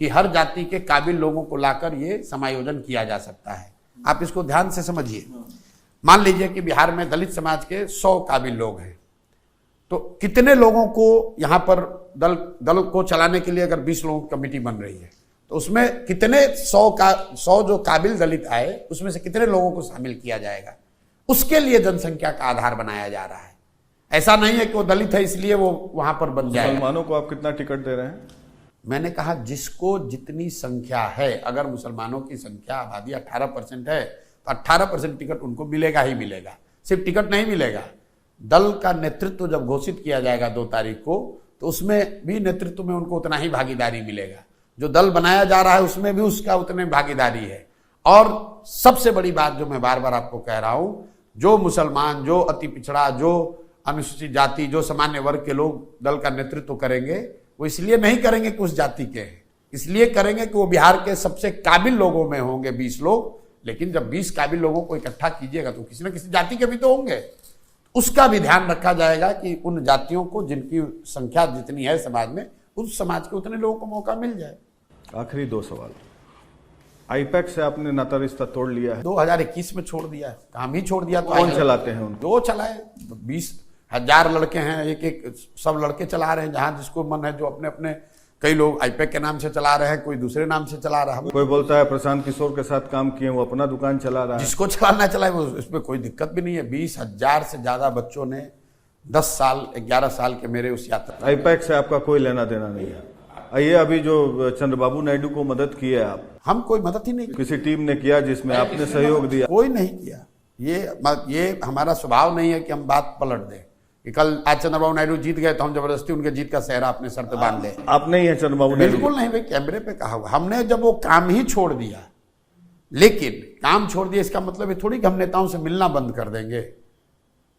कि हर जाति के काबिल लोगों को लाकर ये समायोजन किया जा सकता है। आप इसको ध्यान से समझिए। मान लीजिए कि बिहार में दलित समाज के 100 काबिल लोग हैं, तो कितने लोगों को यहां पर दल को चलाने के लिए अगर 20 लोगों की कमेटी बन रही है तो उसमें कितने 100 जो काबिल दलित आए उसमें से कितने लोगों को शामिल किया जाएगा? उसके लिए जनसंख्या का आधार बनाया जा रहा है। ऐसा नहीं है कि वो दलित है इसलिए वो वहां पर बन जाएगा। मुसलमानों को आप कितना टिकट दे रहे हैं? मैंने कहा जिसको जितनी संख्या है, अगर मुसलमानों की संख्या आबादी 18% है तो 18% टिकट उनको मिलेगा ही मिलेगा। सिर्फ टिकट नहीं मिलेगा, दल का नेतृत्व जब घोषित किया जाएगा 2 तारीख को तो उसमें भी नेतृत्व में उनको उतना ही भागीदारी मिलेगा। जो दल बनाया जा रहा है उसमें भी उसका उतने भागीदारी है। और सबसे बड़ी बात जो मैं बार बार आपको कह रहा हूं, जो मुसलमान, जो अति पिछड़ा, जो अनुसूचित जाति, जो सामान्य वर्ग के लोग दल का नेतृत्व करेंगे वो इसलिए नहीं करेंगे कि उस जाति के हैं, इसलिए करेंगे कि वो बिहार के सबसे काबिल लोगों में होंगे 20 लोग। लेकिन जब 20 काबिल लोगों को इकट्ठा कीजिएगा तो किसी न किसी जाति के भी तो होंगे, उसका भी ध्यान रखा जाएगा कि उन जातियों को जिनकी संख्या जितनी है समाज में, उस समाज के उतने लोगों को मौका मिल जाए। आखिरी 2 सवाल। आईपैक से आपने नाता रिश्ता तोड़ लिया है? 2021 में छोड़ दिया है, काम ही छोड़ दिया। तो कौन चलाते हैं उनको? जो चलाए, 20,000 लड़के हैं, एक सब लड़के चला रहे हैं, जहां जिसको मन है, जो अपने अपने, कई लोग आईपैक के नाम से चला रहे हैं, कोई दूसरे नाम से चला रहा है। कोई बोलता है प्रशांत किशोर के साथ काम किए, वो अपना दुकान चला रहा है। जिसको चलाना चलाए, वो इसमें कोई दिक्कत भी नहीं है। 20,000 से ज्यादा बच्चों ने 10 साल 11 साल के मेरे उस यात्रा। आईपैक से आपका कोई लेना देना नहीं है? ये अभी जो चंद्रबाबू नायडू को मदद की है आप? हम कोई मदद ही नहीं, किसी टीम ने किया जिसमें आपने सहयोग दिया? कोई नहीं किया। ये हमारा स्वभाव नहीं है कि हम बात पलट दें कि कल आज चंद्रबाबू नायडू जीत गए तो हम जबरदस्ती उनके जीत का सेहरा अपने सर पे बांध लें। आप नहीं है चंद्रबाबू नायडू? बिल्कुल नहीं भाई, कैमरे पे कहा हुआ। हमने जब वो काम ही छोड़ दिया, लेकिन काम छोड़ दिया इसका मतलब ये थोड़ी कि हम नेताओं से मिलना बंद कर देंगे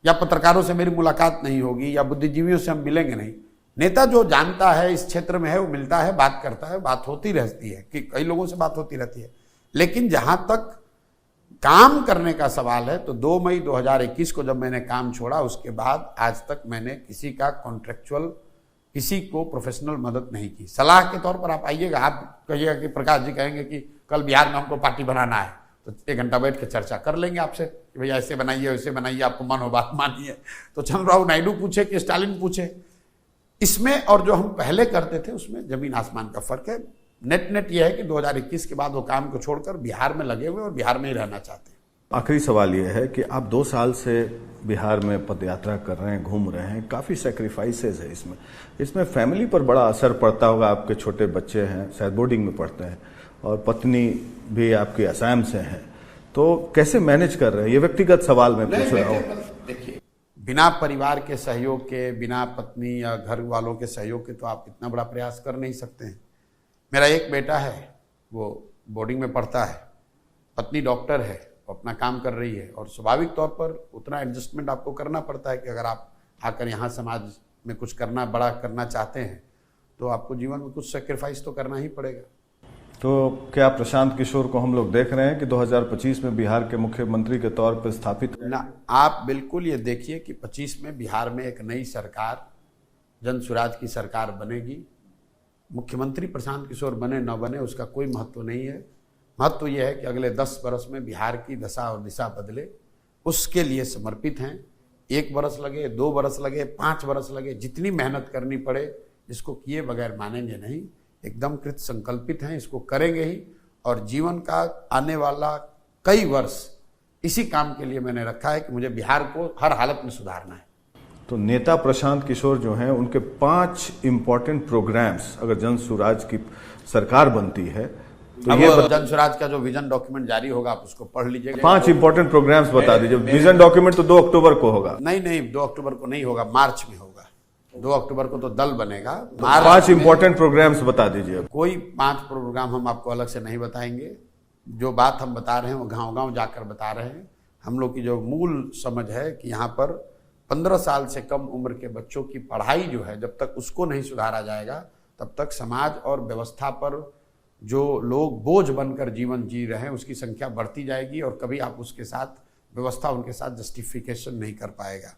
या पत्रकारों से मेरी मुलाकात नहीं होगी या बुद्धिजीवियों से हम मिलेंगे नहीं। नेता जो जानता है, इस क्षेत्र में है, वो मिलता है, बात करता है, बात होती रहती है, कि कई लोगों से बात होती रहती है। लेकिन जहां तक काम करने का सवाल है तो 2 मई 2021 को जब मैंने काम छोड़ा, उसके बाद आज तक मैंने किसी का कॉन्ट्रेक्चुअल, किसी को प्रोफेशनल मदद नहीं की। सलाह के तौर पर आप आइएगा, आप कहिएगा कि प्रकाश जी कहेंगे कि कल बिहार में हमको पार्टी बनाना है, तो 1 घंटा बैठ के चर्चा कर लेंगे आपसे कि भैया ऐसे बनाइए, वैसे बनाइए, आपको मन हो बात मानिए। तो चंद्रबाबू नायडू पूछे कि स्टालिन पूछे, इसमें और जो हम पहले करते थे उसमें जमीन आसमान का फर्क है। नेट यह है कि 2021 के बाद वो काम को छोड़कर बिहार में लगे हुए और बिहार में ही रहना चाहते हैं। आखिरी सवाल यह है कि आप 2 साल से बिहार में पदयात्रा कर रहे हैं, घूम रहे हैं, काफ़ी सेक्रीफाइसेस है इसमें फैमिली पर बड़ा असर पड़ता होगा। आपके छोटे बच्चे हैं, शायद बोर्डिंग में पढ़ते हैं, और पत्नी भी आपकी असम से हैं, तो कैसे मैनेज कर रहे हैं? ये व्यक्तिगत सवाल मैं पूछ रहा हूँ। देखिए, बिना परिवार के सहयोग के, बिना पत्नी या घर वालों के सहयोग के तो आप इतना बड़ा प्रयास कर नहीं सकते हैं। मेरा एक बेटा है, वो बोर्डिंग में पढ़ता है, पत्नी डॉक्टर है, अपना काम कर रही है, और स्वाभाविक तौर पर उतना एडजस्टमेंट आपको करना पड़ता है कि अगर आप आकर यहाँ समाज में कुछ करना, बड़ा करना चाहते हैं तो आपको जीवन में कुछ सेक्रीफाइस तो करना ही पड़ेगा। तो क्या प्रशांत किशोर को हम लोग देख रहे हैं कि 2025 में बिहार के मुख्यमंत्री के तौर पर स्थापित ना? आप बिल्कुल ये देखिए कि 25 में बिहार में एक नई सरकार, जनसुराज की सरकार बनेगी। मुख्यमंत्री प्रशांत किशोर बने न बने उसका कोई महत्व नहीं है। महत्व यह है कि अगले 10 वर्ष में बिहार की दशा और दिशा बदले, उसके लिए समर्पित हैं। 1 वर्ष लगे, 2 वर्ष लगे, 5 वर्ष लगे, जितनी मेहनत करनी पड़े, इसको किए बगैर मानेंगे नहीं। एकदम कृत संकल्पित हैं, इसको करेंगे ही, और जीवन का आने वाला कई वर्ष इसी काम के लिए मैंने रखा है कि मुझे बिहार को हर हालत में सुधारना है। तो नेता प्रशांत किशोर जो हैं उनके 5 इंपॉर्टेंट प्रोग्राम्स अगर जन स्वराज की सरकार बनती है तो ये जन स्वराज का जो विजन डॉक्यूमेंट जारी होगा आप उसको पढ़ लीजिएगा। 5 इंपॉर्टेंट प्रोग्राम्स बता दीजिए। विजन डॉक्यूमेंट तो 2 अक्टूबर को होगा। नहीं 2 अक्टूबर को नहीं होगा, मार्च में होगा। 2 अक्टूबर को तो दल बनेगा। 5 इंपॉर्टेंट प्रोग्राम्स बता दीजिए। कोई 5 प्रोग्राम हम आपको अलग से नहीं बताएंगे। जो बात हम बता रहे हैं वो गांव-गांव जाकर बता रहे हैं। हम लोग की जो मूल समझ है कि यहाँ पर 15 साल से कम उम्र के बच्चों की पढ़ाई जो है, जब तक उसको नहीं सुधारा जाएगा तब तक समाज और व्यवस्था पर जो लोग बोझ बनकर जीवन जी रहे हैं उसकी संख्या बढ़ती जाएगी और कभी आप उसके साथ व्यवस्था उनके साथ जस्टिफिकेशन नहीं कर पाएगा।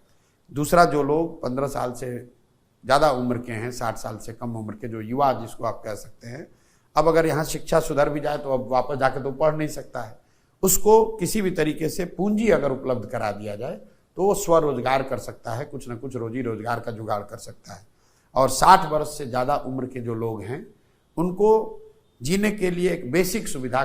दूसरा, जो लोग 15 साल से ज़्यादा उम्र के हैं, 60 साल से कम उम्र के जो युवा जिसको आप कह सकते हैं, अब अगर यहाँ शिक्षा सुधर भी जाए तो अब वापस जाके तो पढ़ नहीं सकता है। उसको किसी भी तरीके से पूंजी अगर उपलब्ध करा दिया जाए तो वो स्वरोजगार कर सकता है, कुछ ना कुछ रोजी रोजगार का जुगाड़ कर सकता है। और 60 वर्ष से ज़्यादा उम्र के जो लोग हैं उनको जीने के लिए एक बेसिक सुविधा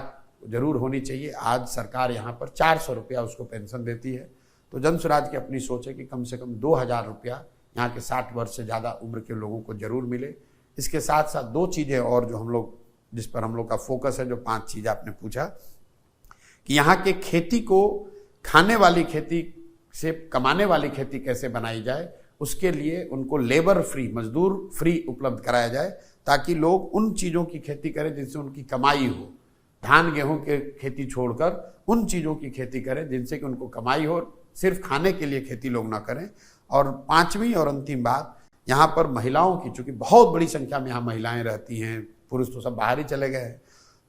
जरूर होनी चाहिए। आज सरकार यहाँ पर 400 रुपया उसको पेंशन देती है, तो जन स्वराज की अपनी सोच है कि कम से कम 2000 रुपया यहाँ के 60 वर्ष से ज़्यादा उम्र के लोगों को जरूर मिले। इसके साथ साथ 2 चीज़ें और जो हम लोग जिस पर हम लोग का फोकस है, जो 5 चीज़ें आपने पूछा कि यहाँ के खेती को खाने वाली खेती से कमाने वाली खेती कैसे बनाई जाए, उसके लिए उनको लेबर फ्री, मजदूर फ्री उपलब्ध कराया जाए ताकि लोग उन चीज़ों की खेती करें जिनसे उनकी कमाई हो। धान गेहूं के खेती छोड़कर उन चीज़ों की खेती करें जिनसे कि उनको कमाई हो, सिर्फ खाने के लिए खेती लोग ना करें। और 5वीं और अंतिम बात, यहाँ पर महिलाओं की, चूँकि बहुत बड़ी संख्या में यहाँ महिलाएं रहती हैं, पुरुष तो सब बाहर ही चले गए हैं,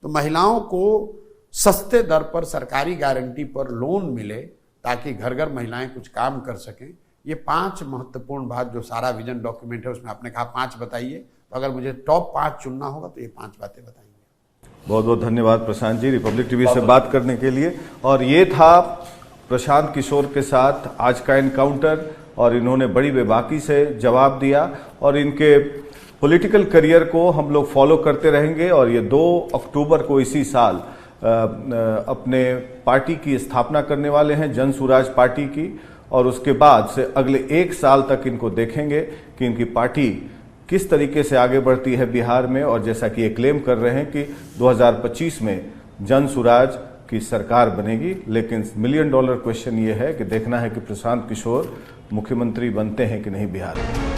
तो महिलाओं को सस्ते दर पर सरकारी गारंटी पर लोन मिले ताकि घर घर महिलाएं कुछ काम कर सकें। ये 5 महत्वपूर्ण बात जो सारा विजन डॉक्यूमेंट है उसमें आपने कहा 5 बताइए, तो अगर मुझे टॉप 5 चुनना होगा तो ये 5 बातें बताएंगे। बहुत बहुत धन्यवाद प्रशांत जी, रिपब्लिक टीवी से बात करने के लिए। और ये था प्रशांत किशोर के साथ आज का एनकाउंटर, और इन्होंने बड़ी बेबाकी से जवाब दिया और इनके पॉलिटिकल करियर को हम लोग फॉलो करते रहेंगे। और ये 2 अक्टूबर को इसी साल अपने पार्टी की स्थापना करने वाले हैं, जन स्वराज पार्टी की, और उसके बाद से अगले 1 साल तक इनको देखेंगे कि इनकी पार्टी किस तरीके से आगे बढ़ती है बिहार में। और जैसा कि ये क्लेम कर रहे हैं कि 2025 में जन स्वराज की सरकार बनेगी, लेकिन $1 मिलियन क्वेश्चन ये है कि देखना है कि प्रशांत किशोर मुख्यमंत्री बनते हैं कि नहीं बिहार में।